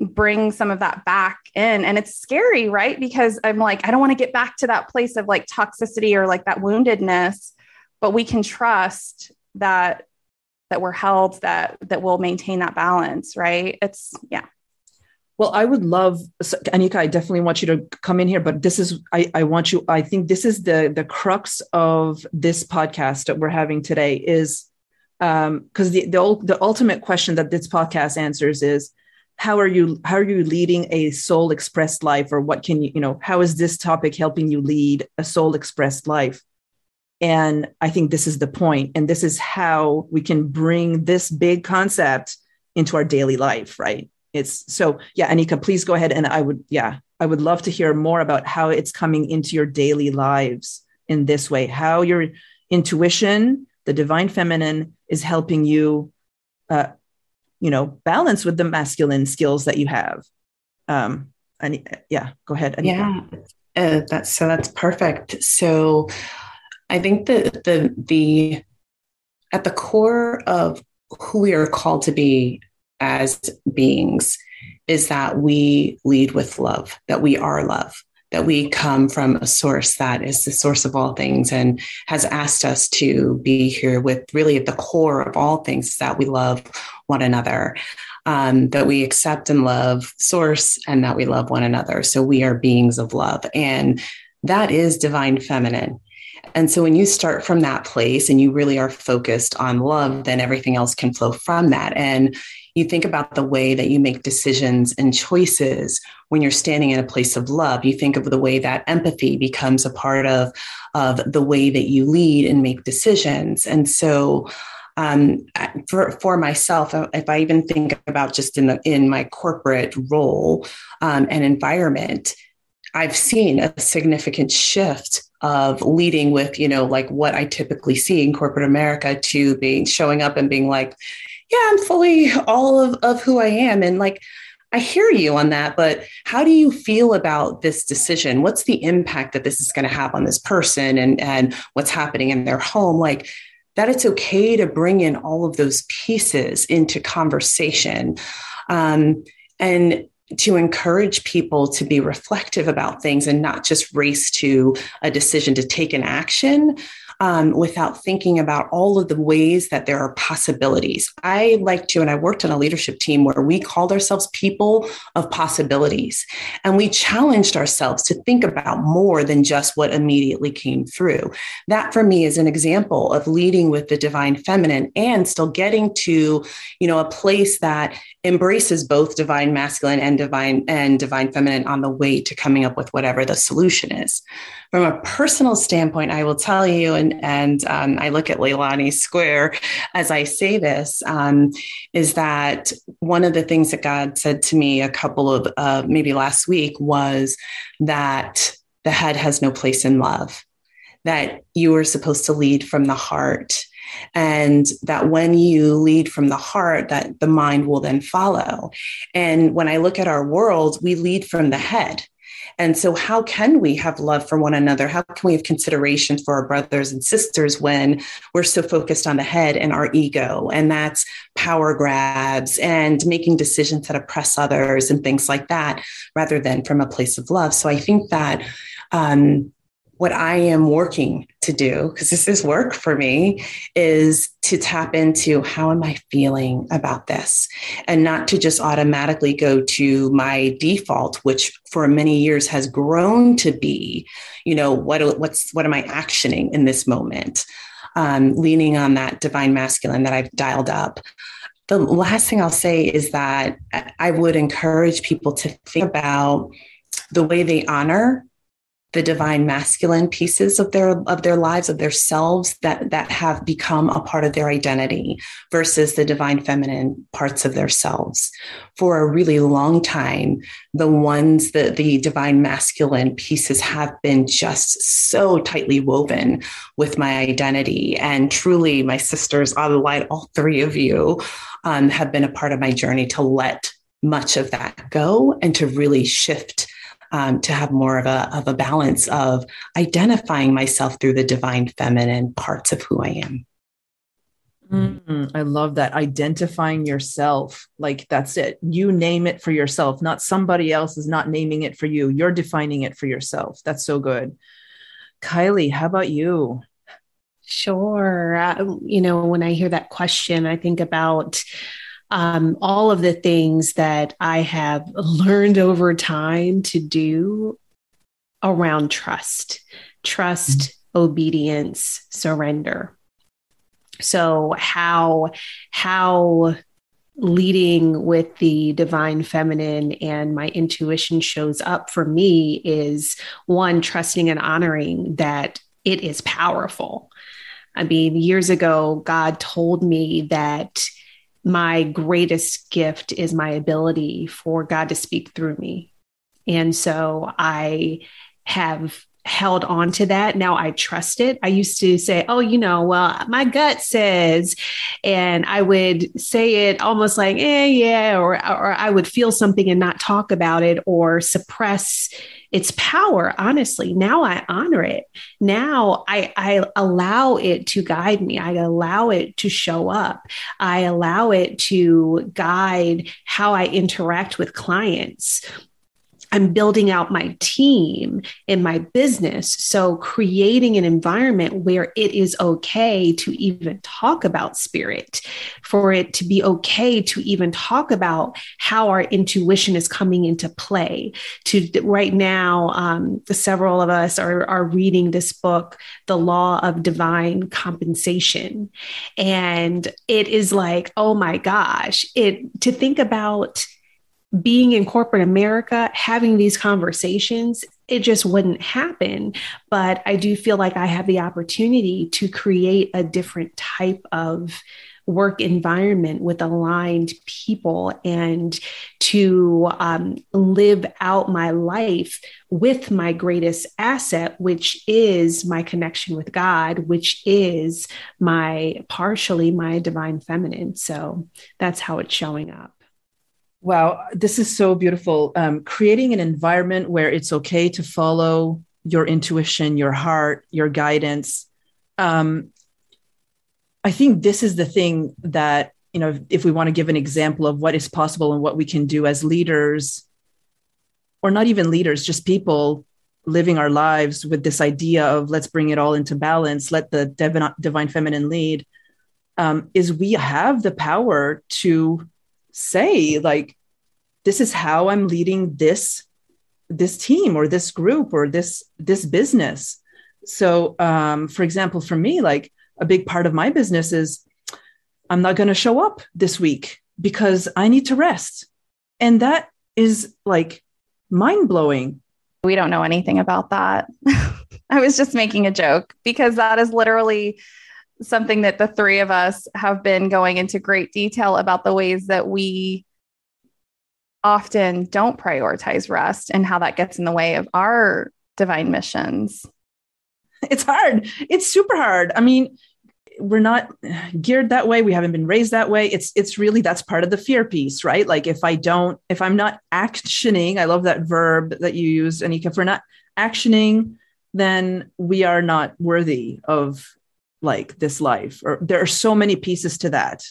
bring some of that back in. And it's scary, right? Because I'm like, I don't want to get back to that place of like toxicity or like that woundedness, but we can trust that we're held, that we'll maintain that balance, right? It's, yeah. Well, I would love, Anika, I definitely want you to come in here, but this is, I think this is the crux of this podcast that we're having today is, because the ultimate question that this podcast answers is, how are you leading a soul expressed life, or what can you how is this topic helping you lead a soul expressed life? And I think this is the point, and this is how we can bring this big concept into our daily life, right? It's so, yeah, Anika, please go ahead. And I would love to hear more about how it's coming into your daily lives in this way, how your intuition, the divine feminine, is helping you, balance with the masculine skills that you have. And yeah, go ahead, Anika. Yeah, that's perfect. So I think that the at the core of who we are called to be as beings is that we lead with love, that we are love, that we come from a source that is the source of all things and has asked us to be here with really at the core of all things, that we love one another, that we accept and love source, and that we love one another. So we are beings of love, and that is divine feminine. And so when you start from that place and you really are focused on love, then everything else can flow from that. And you think about the way that you make decisions and choices when you're standing in a place of love. You think of the way that empathy becomes a part of the way that you lead and make decisions. And so for myself, if I even think about just in my corporate role and environment, I've seen a significant shift of leading with, like what I typically see in corporate America, to showing up and being like, yeah, I'm fully all of who I am. And like, I hear you on that, but how do you feel about this decision? What's the impact that this is going to have on this person and what's happening in their home? Like that it's okay to bring in all of those pieces into conversation, and to encourage people to be reflective about things and not just race to a decision to take an action, without thinking about all of the ways that there are possibilities. I like to, and I worked on a leadership team where we called ourselves people of possibilities. And we challenged ourselves to think about more than just what immediately came through. That for me is an example of leading with the divine feminine and still getting to, a place that embraces both divine masculine and divine feminine on the way to coming up with whatever the solution is. From a personal standpoint, I will tell you, and I look at Leilani's square as I say this, is that one of the things that God said to me a couple of maybe last week was that the head has no place in love, that you are supposed to lead from the heart. And that when you lead from the heart, that the mind will then follow. And when I look at our world, we lead from the head. And so how can we have love for one another? How can we have consideration for our brothers and sisters when we're so focused on the head and our ego? And that's power grabs and making decisions that oppress others and things like that, rather than from a place of love. So I think that what I am working to do, because this is work for me, is to tap into how am I feeling about this, and not to just automatically go to my default, which for many years has grown to be, what am I actioning in this moment? Leaning on that divine masculine that I've dialed up. The last thing I'll say is that I would encourage people to think about the way they honor the divine masculine pieces of their lives, of their selves that have become a part of their identity, versus the divine feminine parts of their selves. For a really long time, the divine masculine pieces have been just so tightly woven with my identity. And truly, my sisters, all three of you, have been a part of my journey to let much of that go and to really shift, to have more of a balance of identifying myself through the divine feminine parts of who I am. I love that. Identifying yourself. Like that's it. You name it for yourself, not somebody else is not naming it for you. You're defining it for yourself. That's so good. Kailei, how about you? Sure. When I hear that question, I think about all of the things that I have learned over time to do around trust, obedience, surrender. So how leading with the divine feminine and my intuition shows up for me is, one, trusting and honoring that it is powerful. I mean, years ago, God told me that my greatest gift is my ability for God to speak through me. And so I have held on to that. Now I trust it. I used to say, well, my gut says, and I would say it almost like, yeah, or I would feel something and not talk about it or suppress its power. Honestly, now I honor it. Now I allow it to guide me. I allow it to show up. I allow it to guide how I interact with clients. I'm building out my team in my business. So creating an environment where it is okay to even talk about spirit, for it to be okay to even talk about how our intuition is coming into play. Right now, several of us are reading this book, The Law of Divine Compensation. And it is like, oh my gosh, to think about being in corporate America, having these conversations, it just wouldn't happen. But I do feel like I have the opportunity to create a different type of work environment with aligned people and to live out my life with my greatest asset, which is my connection with God, which is partially my divine feminine. So that's how it's showing up. Wow, this is so beautiful. Creating an environment where it's okay to follow your intuition, your heart, your guidance. Um, I think this is the thing that, if we want to give an example of what is possible and what we can do as leaders, or not even leaders, just people living our lives with this idea of let's bring it all into balance, let the divine feminine lead, is we have the power to say, like, this is how I'm leading this team or this group or this business. So, for example, for me, like a big part of my business is I'm not going to show up this week because I need to rest. And that is like mind blowing. We don't know anything about that. I was just making a joke because that is literally something that the three of us have been going into great detail about, the ways that we often don't prioritize rest and how that gets in the way of our divine missions. It's hard. It's super hard. I mean, we're not geared that way. We haven't been raised that way. It's really, that's part of the fear piece, right? Like if I'm not actioning, I love that verb that you used, Anika, if we're not actioning, then we are not worthy of like this life. Or there are so many pieces to that,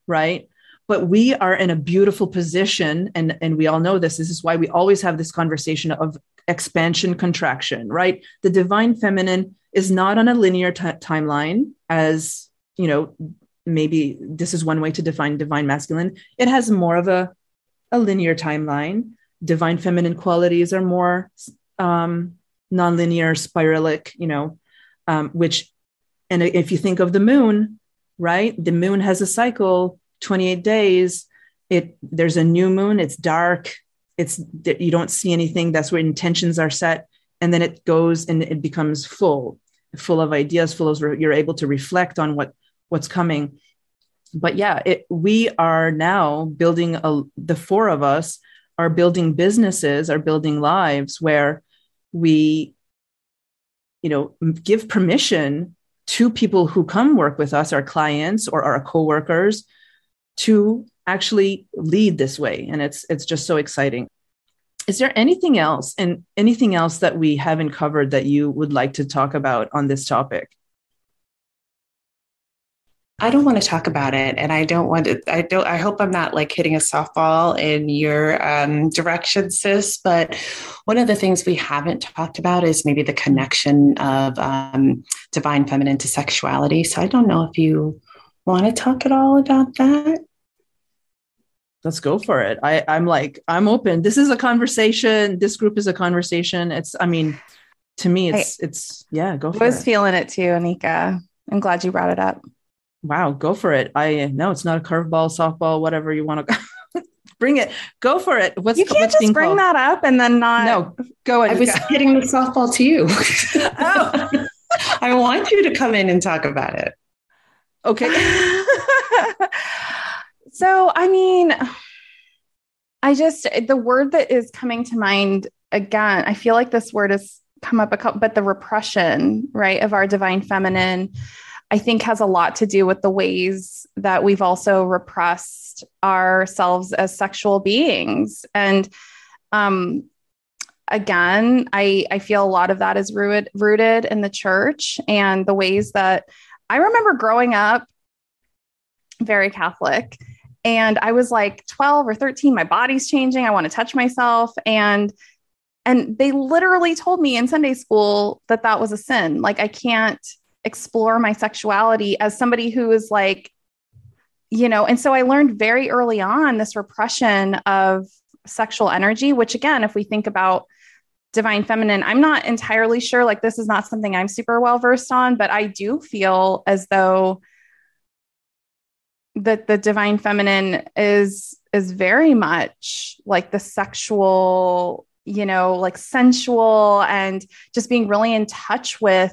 right? But we are in a beautiful position. And we all know this. This is why we always have this conversation of expansion, contraction, right? The divine feminine is not on a linear timeline, as, maybe this is one way to define divine masculine. It has more of a linear timeline. Divine feminine qualities are more nonlinear, spiralic, which, and if you think of the moon, right? The moon has a cycle, 28 days. There's a new moon. It's dark. You don't see anything. That's where intentions are set. And then it goes and it becomes full of ideas, you're able to reflect on what's coming. But yeah, we are now building the four of us are building businesses, are building lives where we, give permission to people who come work with us, our clients or our coworkers, to actually lead this way. And it's just so exciting. Is there anything else that we haven't covered that you would like to talk about on this topic? I don't want to talk about it. And I hope I'm not like hitting a softball in your direction, sis. But one of the things we haven't talked about is maybe the connection of divine feminine to sexuality. So I don't know if you want to talk at all about that. Let's go for it. I'm open. This is a conversation. This group is a conversation. To me, it's go for it. I was feeling it too, Anika. I'm glad you brought it up. Wow. Go for it. No, it's not a curveball, softball, whatever you want to bring it. Go for it. You can't just bring that up and then not. No, go ahead. I was hitting the softball to you. Oh. I want you to come in and talk about it. Okay. So, the word that is coming to mind again, I feel like this word has come up but the repression, right, of our divine feminine, I think has a lot to do with the ways that we've also repressed ourselves as sexual beings. And, again, I feel a lot of that is rooted in the church and the ways that I remember growing up very Catholic. And I was like 12 or 13, my body's changing. I want to touch myself. And they literally told me in Sunday school that was a sin. Like I can't explore my sexuality as somebody who is like, and so I learned very early on this repression of sexual energy, which again, if we think about divine feminine, I'm not entirely sure, like this is not something I'm super well versed on, but I do feel as though that the divine feminine is very much like the sexual, like sensual and just being really in touch with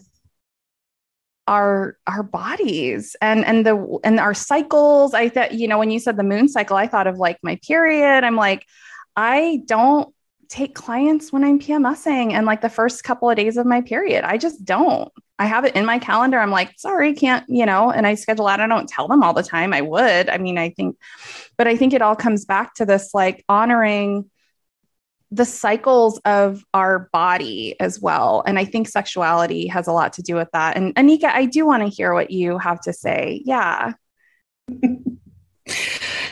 our bodies and our cycles. I thought, when you said the moon cycle, I thought of like my period. I'm like, I don't take clients when I'm PMSing and like the first couple of days of my period. I just don't. I have it in my calendar. I'm like, sorry, can't, and I schedule out. I don't tell them all the time. I would. I mean, I think it all comes back to this, like honoring the cycles of our body as well. And I think sexuality has a lot to do with that. And Anika, I do want to hear what you have to say. Yeah.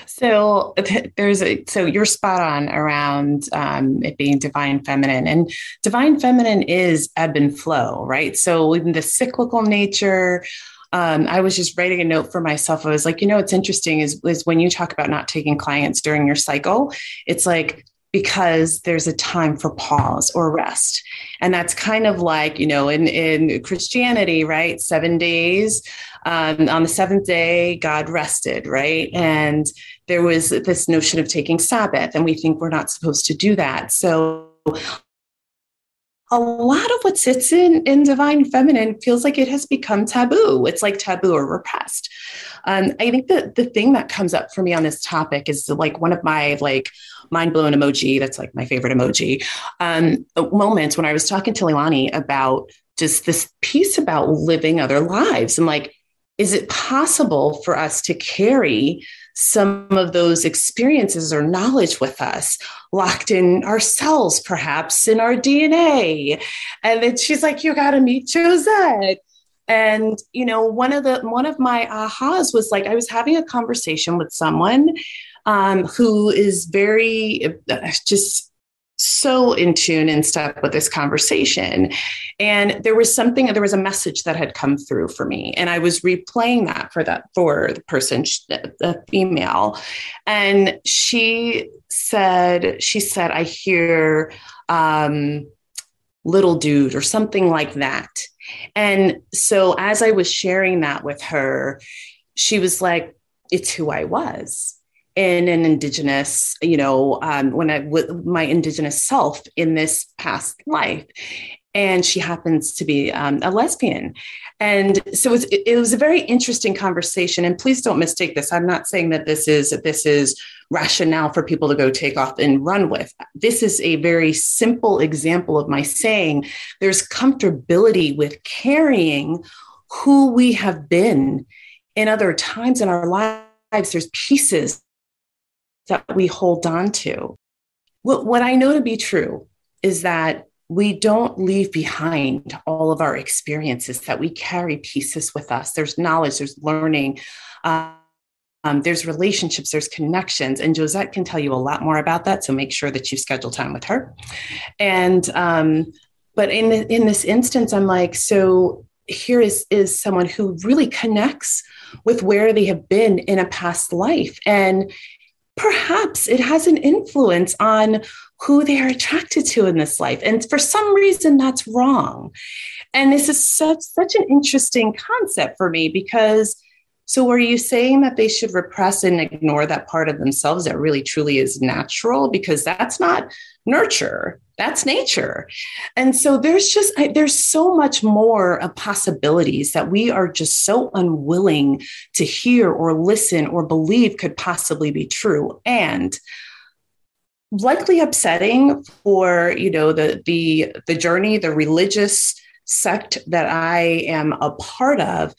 So you're spot on around it being divine feminine, and divine feminine is ebb and flow, right? So in the cyclical nature, I was just writing a note for myself. I was like, what's interesting is when you talk about not taking clients during your cycle, it's like, because there's a time for pause or rest. And that's kind of like, in Christianity, right? 7 days. On the seventh day, God rested, right? And there was this notion of taking Sabbath, and we think we're not supposed to do that. So a lot of what sits in divine feminine feels like it has become taboo. It's like taboo or repressed. I think that the thing that comes up for me on this topic is like one of my like mind-blown emoji, that's like my favorite emoji, moments when I was talking to Leilani about just this piece about living other lives. And like, is it possible for us to carry some of those experiences or knowledge with us, locked in ourselves, perhaps in our DNA? And then she's like, you got to meet Josette. And, one of my ahas was like, I was having a conversation with someone who is very just so in tune and step with this conversation. And there was a message that had come through for me. And I was replaying that for the person, the female. And she said, I hear little dude or something like that. And so as I was sharing that with her, she was like, it's who I was in an indigenous, with my indigenous self in this past life. And she happens to be a lesbian. And so it was a very interesting conversation. And please don't mistake this. I'm not saying that this is rationale for people to go take off and run with. This is a very simple example of my saying there's comfortability with carrying who we have been in other times in our lives. There's pieces that we hold on to. What I know to be true is that we don't leave behind all of our experiences, that we carry pieces with us. There's knowledge, there's learning, there's relationships, there's connections. And Josette can tell you a lot more about that. So make sure that you schedule time with her. And, but in this instance, I'm like, so here is someone who really connects with where they have been in a past life. And perhaps it has an influence on who they are attracted to in this life. And for some reason, that's wrong. And this is such an interesting concept for me, because so are you saying that they should repress and ignore that part of themselves that really truly is natural? Because that's not nurture, that's nature. And so there's so much more of possibilities that we are just so unwilling to hear or listen or believe could possibly be true. And likely upsetting for, the journey, the religious sect that I am a part of.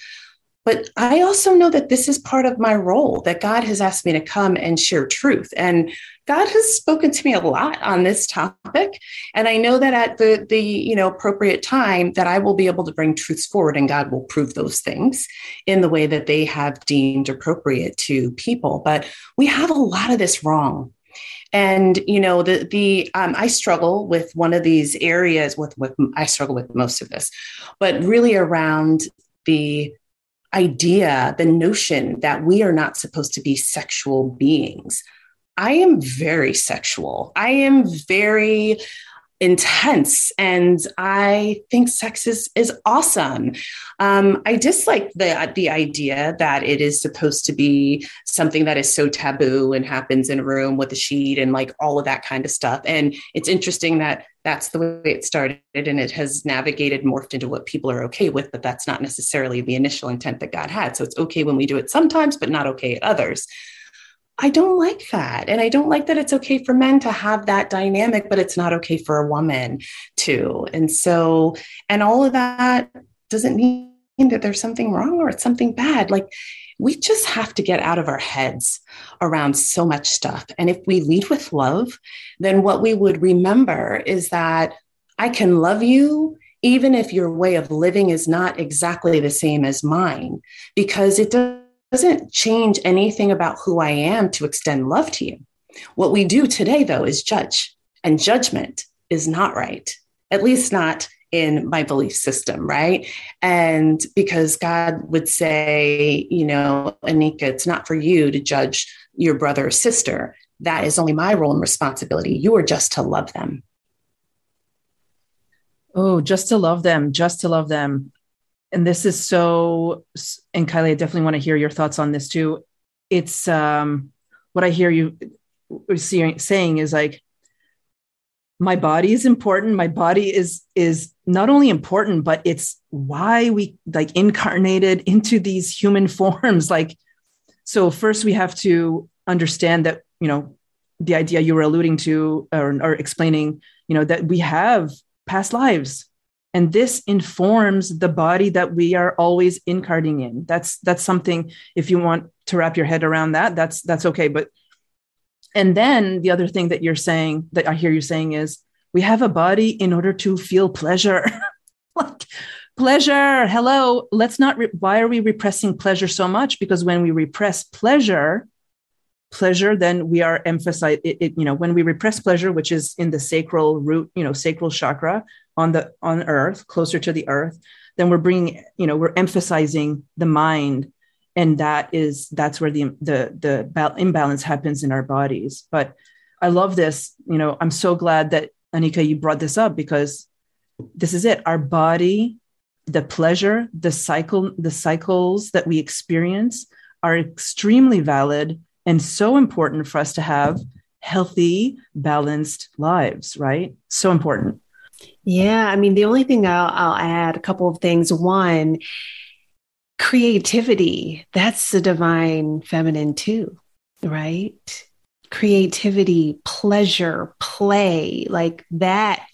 But I also know that this is part of my role, that God has asked me to come and share truth. And God has spoken to me a lot on this topic. And I know that at the appropriate time that I will be able to bring truths forward, and God will prove those things in the way that they have deemed appropriate to people. But we have a lot of this wrong. And, I struggle with one of these areas I struggle with most of this, but really around the idea, the notion that we are not supposed to be sexual beings. I am very sexual. I am very intense, and I think sex is awesome. I dislike the idea that it is supposed to be something that is so taboo and happens in a room with a sheet and like all of that kind of stuff. And it's interesting that that's the way it started, and it has morphed into what people are okay with, but that's not necessarily the initial intent that God had. So it's okay when we do it sometimes, but not okay at others. I don't like that. And I don't like that it's okay for men to have that dynamic, but it's not okay for a woman too. And so, and all of that doesn't mean that there's something wrong or it's something bad. Like, we just have to get out of our heads around so much stuff. And if we lead with love, then what we would remember is that I can love you even if your way of living is not exactly the same as mine, because it doesn't change anything about who I am to extend love to you. What we do today, though, is judge, and judgment is not right, at least not in my belief system, right? And because God would say, Anika, it's not for you to judge your brother or sister. That is only my role and responsibility. You are just to love them. Oh, just to love them, just to love them. And this is so, and Kailei, I definitely want to hear your thoughts on this too. It's what I hear you saying is like, my body is important. My body is not only important, but it's why we like incarnated into these human forms. Like, so first we have to understand that, the idea you were alluding to or explaining, that we have past lives, and this informs the body that we are always incarnating in. That's something, if you want to wrap your head around that, that's okay. But and then the other thing that you're saying, that I hear you saying, is we have a body in order to feel pleasure. Like, pleasure. Hello. Let's not. Why are we repressing pleasure so much? Because when we repress pleasure, then we are emphasizing it. When we repress pleasure, which is in the sacral root, sacral chakra on earth, closer to the earth, then we're bringing, we're emphasizing the mind. And that's where the imbalance happens in our bodies. But I love this. I'm so glad that, Anika, you brought this up, because this is it. Our body, the pleasure, the cycles that we experience are extremely valid and so important for us to have healthy, balanced lives, right? So important. Yeah. I mean, the only thing I'll add, a couple of things. One, creativity, that's the divine feminine too, right? Creativity, pleasure, play, like that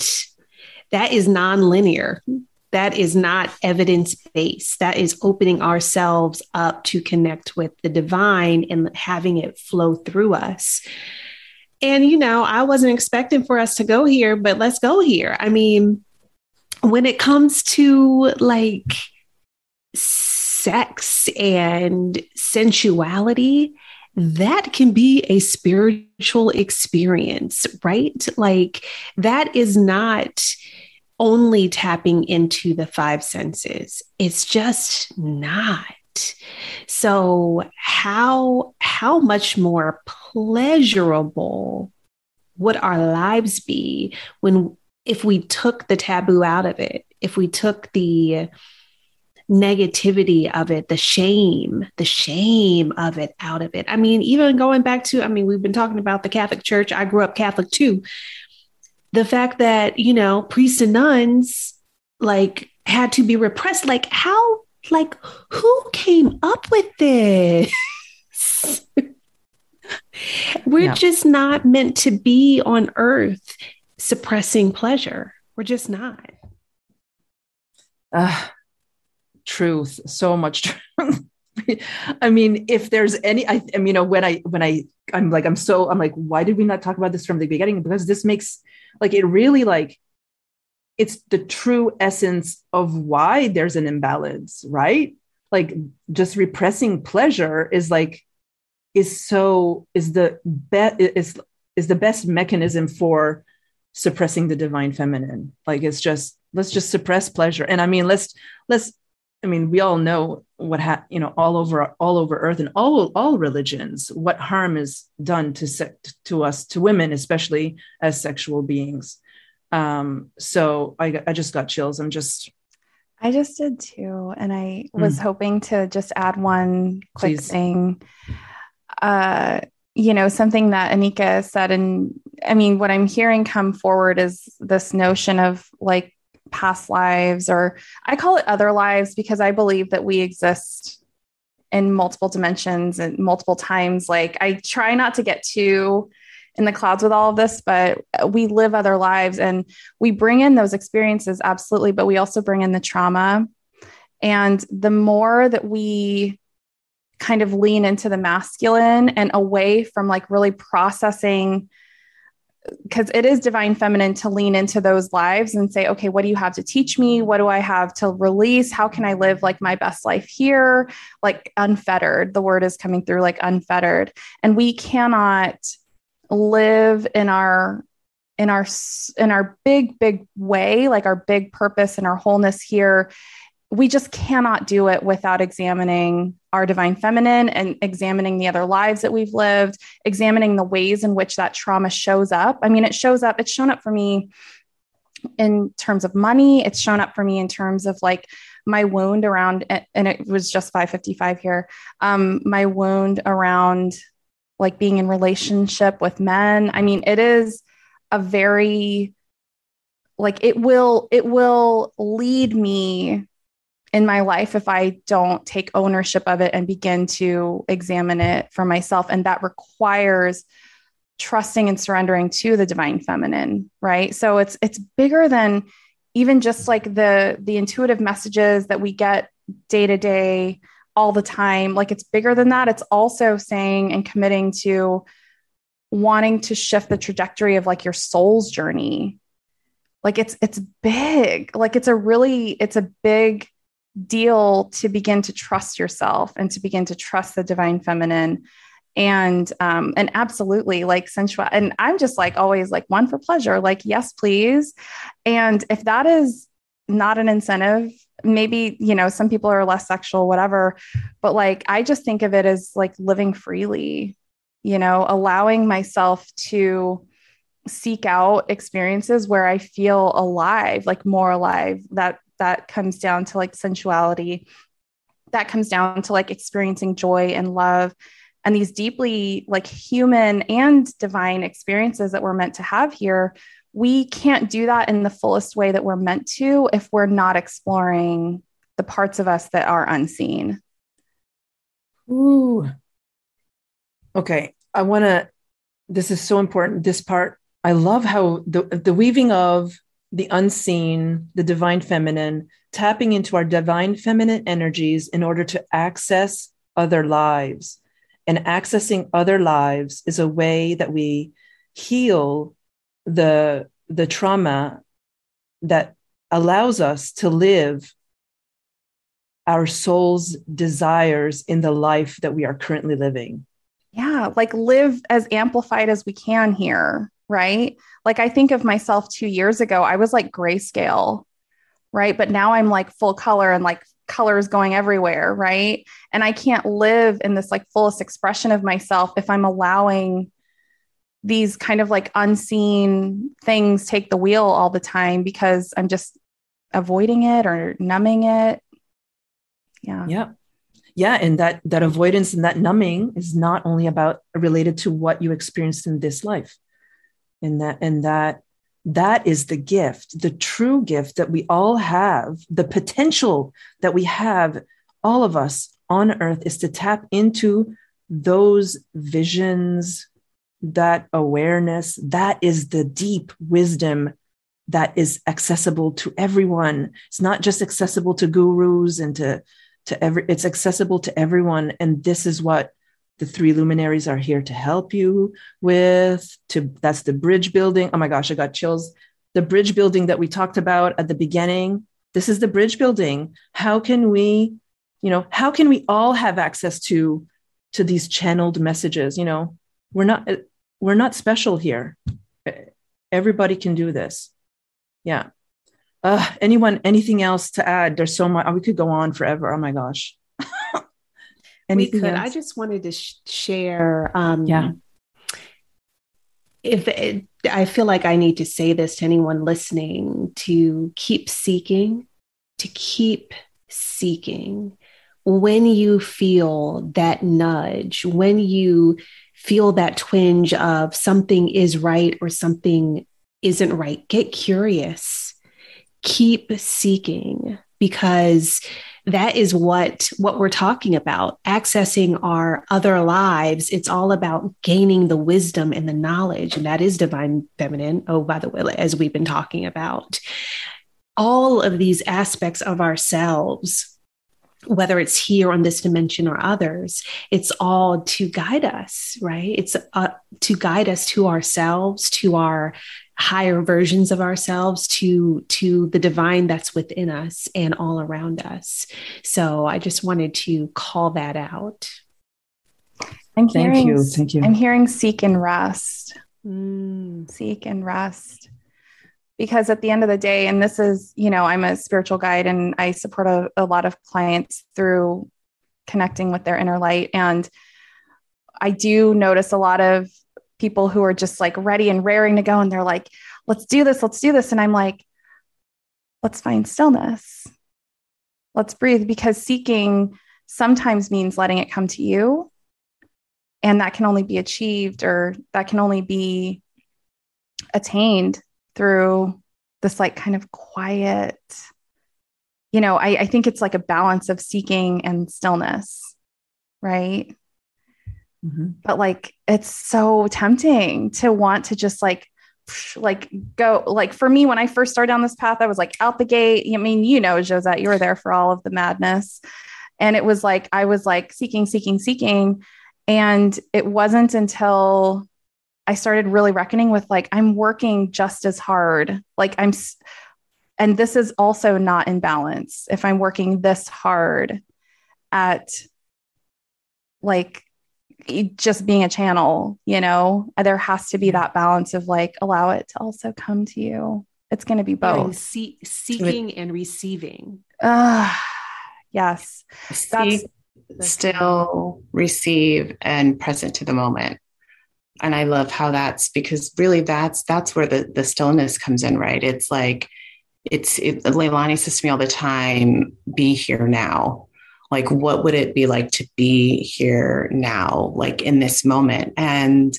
is non-linear. That is not evidence-based. That is opening ourselves up to connect with the divine and having it flow through us. And, I wasn't expecting for us to go here, but let's go here. I mean, when it comes to like sex and sensuality, that can be a spiritual experience, right? Like, that is not only tapping into the five senses. It's just not. So how much more pleasurable would our lives be if we took the taboo out of it, if we took the negativity of it, the shame of it out of it. I mean, even going back to, we've been talking about the Catholic Church. I grew up Catholic too. The fact that, priests and nuns like had to be repressed, who came up with this? We're just not meant to be on earth suppressing pleasure. We're just not. Truth, so much truth. I mean, if there's any, I'm like, why did we not talk about this from the beginning? Because this makes it really it's the true essence of why there's an imbalance, right? Like, just repressing pleasure is the best mechanism for suppressing the divine feminine. Like, it's just, let's just suppress pleasure. And we all know what all over earth and all religions, what harm is done to us, to women, especially as sexual beings. So I just got chills. I just did too. And I was hoping to just add one quick thing. Something that Anika said, and what I'm hearing come forward is this notion of like past lives, or I call it other lives, because I believe that we exist in multiple dimensions and multiple times. Like, I try not to get too in the clouds with all of this, but we live other lives and we bring in those experiences. Absolutely. But we also bring in the trauma And the more that we kind of lean into the masculine and away from like really processing, because it is divine feminine to lean into those lives and say, okay, what do you have to teach me? What do I have to release? How can I live like my best life here? Like unfettered. The word is coming through, like unfettered. And we cannot live in our big way, like our big purpose and our wholeness here. We just cannot do it without examining our divine feminine and examining the other lives that we've lived, examining the ways in which that trauma shows up. I mean, it's shown up for me in terms of money. It's shown up for me in terms of like my wound around, and it was just 5:55 here. My wound around like being in relationship with men. I mean, it is a very, like, it will lead me in my life if I don't take ownership of it and begin to examine it for myself. And that requires trusting and surrendering to the divine feminine, right? So it's bigger than even just like the intuitive messages that we get day to day all the time. Like it's bigger than that. It's also saying and committing to wanting to shift the trajectory of like your soul's journey. Like it's big, like it's a big deal to begin to trust yourself and to begin to trust the divine feminine and absolutely like sensual. And I'm just like always like one for pleasure, like, yes, please. And if that is not an incentive, maybe, you know, some people are less sexual, whatever, but like, I just think of it as like living freely, you know, allowing myself to seek out experiences where I feel alive, like more alive. That comes down to like sensuality. That comes down to like experiencing joy and love and these deeply like human and divine experiences that we're meant to have here. We can't do that in the fullest way that we're meant to if we're not exploring the parts of us that are unseen. Ooh. Okay. This is so important. This part, I love how the weaving of the unseen, the divine feminine, tapping into our divine feminine energies in order to access other lives. And accessing other lives is a way that we heal the trauma that allows us to live our soul's desires in the life that we are currently living. Yeah, like live as amplified as we can here, right? Like I think of myself 2 years ago, I was like grayscale, right? But now I'm like full color and like colors going everywhere, right? And I can't live in this like fullest expression of myself if I'm allowing these kind of like unseen things take the wheel all the time because I'm just avoiding it or numbing it. Yeah. Yeah. Yeah. And that avoidance and that numbing is not only about related to what you experienced in this life. And that is the gift, the true gift that we all have, the potential that we have, all of us on earth, is to tap into those visions, that awareness. That is the deep wisdom that is accessible to everyone. It's not just accessible to gurus and it's accessible to everyone. And this is what the Three Luminaries are here to help you with. That's the bridge building. Oh my gosh, I got chills. The bridge building that we talked about at the beginning. This is the bridge building. How can we all have access to these channeled messages? You know, we're not special here. Everybody can do this. Yeah. Anything else to add? There's so much. We could go on forever. Oh my gosh. Anything else? I just wanted to share. I feel like I need to say this to anyone listening, to keep seeking, when you feel that nudge, when you feel that twinge of something is right or something isn't right, get curious, keep seeking, because that is what we're talking about, accessing our other lives. It's all about gaining the wisdom and the knowledge, and that is divine feminine. Oh, by the way, as we've been talking about, all of these aspects of ourselves whether it's here on this dimension or others, it's all to guide us, right? It's to guide us to ourselves, to our higher versions of ourselves, to the divine that's within us and all around us. So I just wanted to call that out. Thank you. I'm hearing seek and rest. Seek and rest. Because at the end of the day, and this is, I'm a spiritual guide and I support a lot of clients through connecting with their inner light. And I do notice a lot of people who are just like ready and raring to go. And they're like, let's do this. And I'm like, let's find stillness. Let's breathe, because seeking sometimes means letting it come to you. And that can only be achieved, or that can only be attained through this like kind of quiet, I think it's like a balance of seeking and stillness, right? Mm-hmm. But like, it's so tempting to want to just like go, like for me, when I first started down this path, I was like out the gate. I mean, Josette, you were there for all of the madness. And it was like, I was like seeking. And it wasn't until I started really reckoning with like, I'm working just as hard. And this is also not in balance. If I'm working this hard at like just being a channel, there has to be that balance of like, allow it to also come to you. It's going to be both. Seeking and receiving. Yes. Seek, still, receive, and present to the moment. And I love how that's, because really that's where the stillness comes in, right? It's like, Leilani says to me all the time, be here now. Like, what would it be like to be here now, like in this moment? And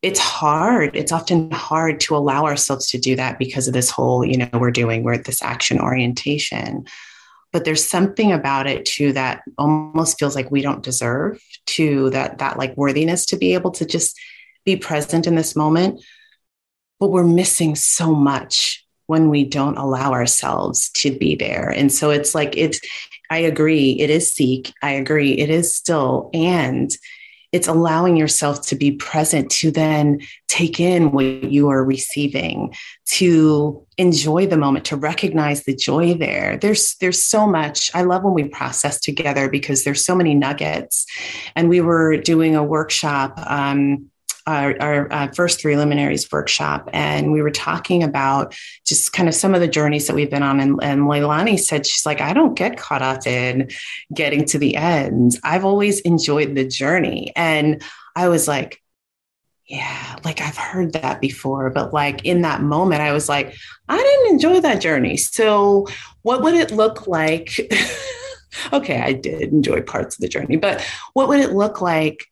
it's hard. It's often hard to allow ourselves to do that because of this whole, we're at this action orientation. But there's something about it too that almost feels like we don't deserve to that like worthiness to be able to just be present in this moment. But we're missing so much when we don't allow ourselves to be there. And so it's like, I agree, it is seek. I agree, it is still. And it's allowing yourself to be present, to then take in what you are receiving, to enjoy the moment, to recognize the joy there. There's so much. I love when we process together because there's so many nuggets. And we were doing a workshop, our first Three Luminaries workshop. And we were talking about just kind of some of the journeys that we've been on. And Leilani said, she's like, I don't get caught up in getting to the end. I've always enjoyed the journey. And I was like, yeah, like I've heard that before, but like in that moment, I was like, I didn't enjoy that journey. So what would it look like? Okay, I did enjoy parts of the journey, but what would it look like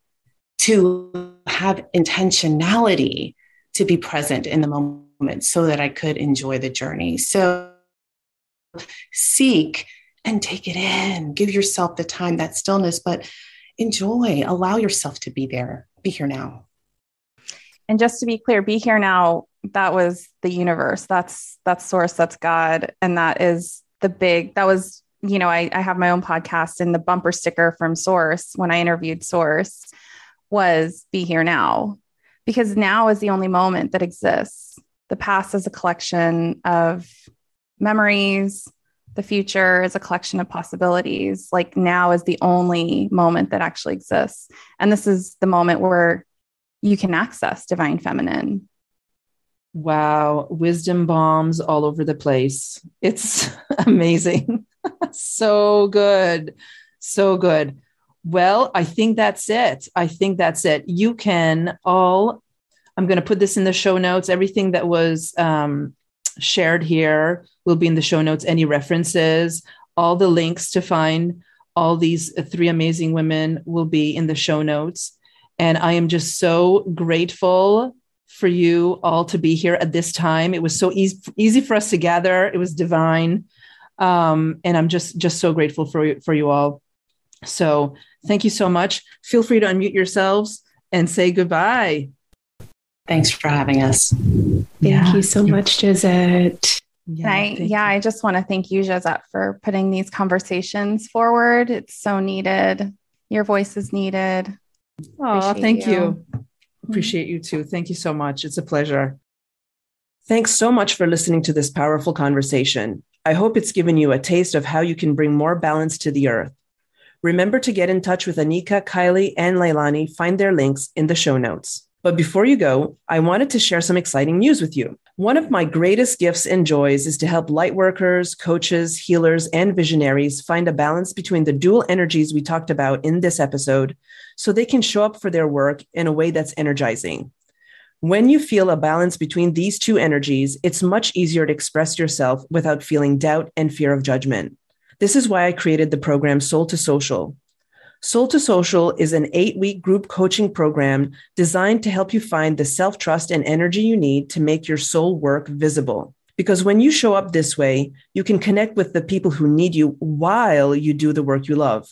to have intentionality to be present in the moment so that I could enjoy the journey? So seek and take it in, give yourself the time, that stillness, but enjoy, allow yourself to be there, be here now. And just to be clear, be here now, that was the universe. That's source, that's God. And that is that was, I have my own podcast, and the bumper sticker from Source when I interviewed Source was be here now, because now is the only moment that exists. The past is a collection of memories. The future is a collection of possibilities. Like now is the only moment that actually exists. And this is the moment where you can access divine feminine. Wow. Wisdom bombs all over the place. It's amazing. So good. So good. Well, I think that's it. You can all, I'm going to put this in the show notes. Everything that was shared here will be in the show notes. Any references, all the links to find all these three amazing women will be in the show notes. And I am just so grateful for you all to be here at this time. It was so easy for us to gather. It was divine. And I'm just so grateful for you all. So thank you so much. Feel free to unmute yourselves and say goodbye. Thanks for having us. Thank you so much, Josette. I just want to thank you, Josette, for putting these conversations forward. It's so needed. Your voice is needed. Oh, thank you. Appreciate you too. Thank you so much. It's a pleasure. Thanks so much for listening to this powerful conversation. I hope it's given you a taste of how you can bring more balance to the earth. Remember to get in touch with Anika, Kailei, and Leilani. Find their links in the show notes. But before you go, I wanted to share some exciting news with you. One of my greatest gifts and joys is to help lightworkers, coaches, healers, and visionaries find a balance between the dual energies we talked about in this episode so they can show up for their work in a way that's energizing. When you feel a balance between these two energies, it's much easier to express yourself without feeling doubt and fear of judgment. This is why I created the program Soul to Social. Soul to Social is an 8-week group coaching program designed to help you find the self-trust and energy you need to make your soul work visible. Because when you show up this way, you can connect with the people who need you while you do the work you love.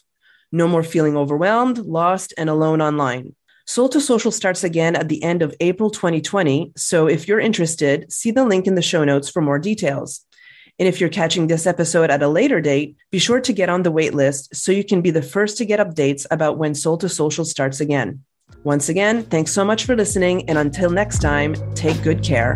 No more feeling overwhelmed, lost, and alone online. Soul to Social starts again at the end of April 2020. So if you're interested, see the link in the show notes for more details. And if you're catching this episode at a later date, be sure to get on the wait list so you can be the first to get updates about when Soul to Social starts again. Once again, thanks so much for listening. And until next time, take good care.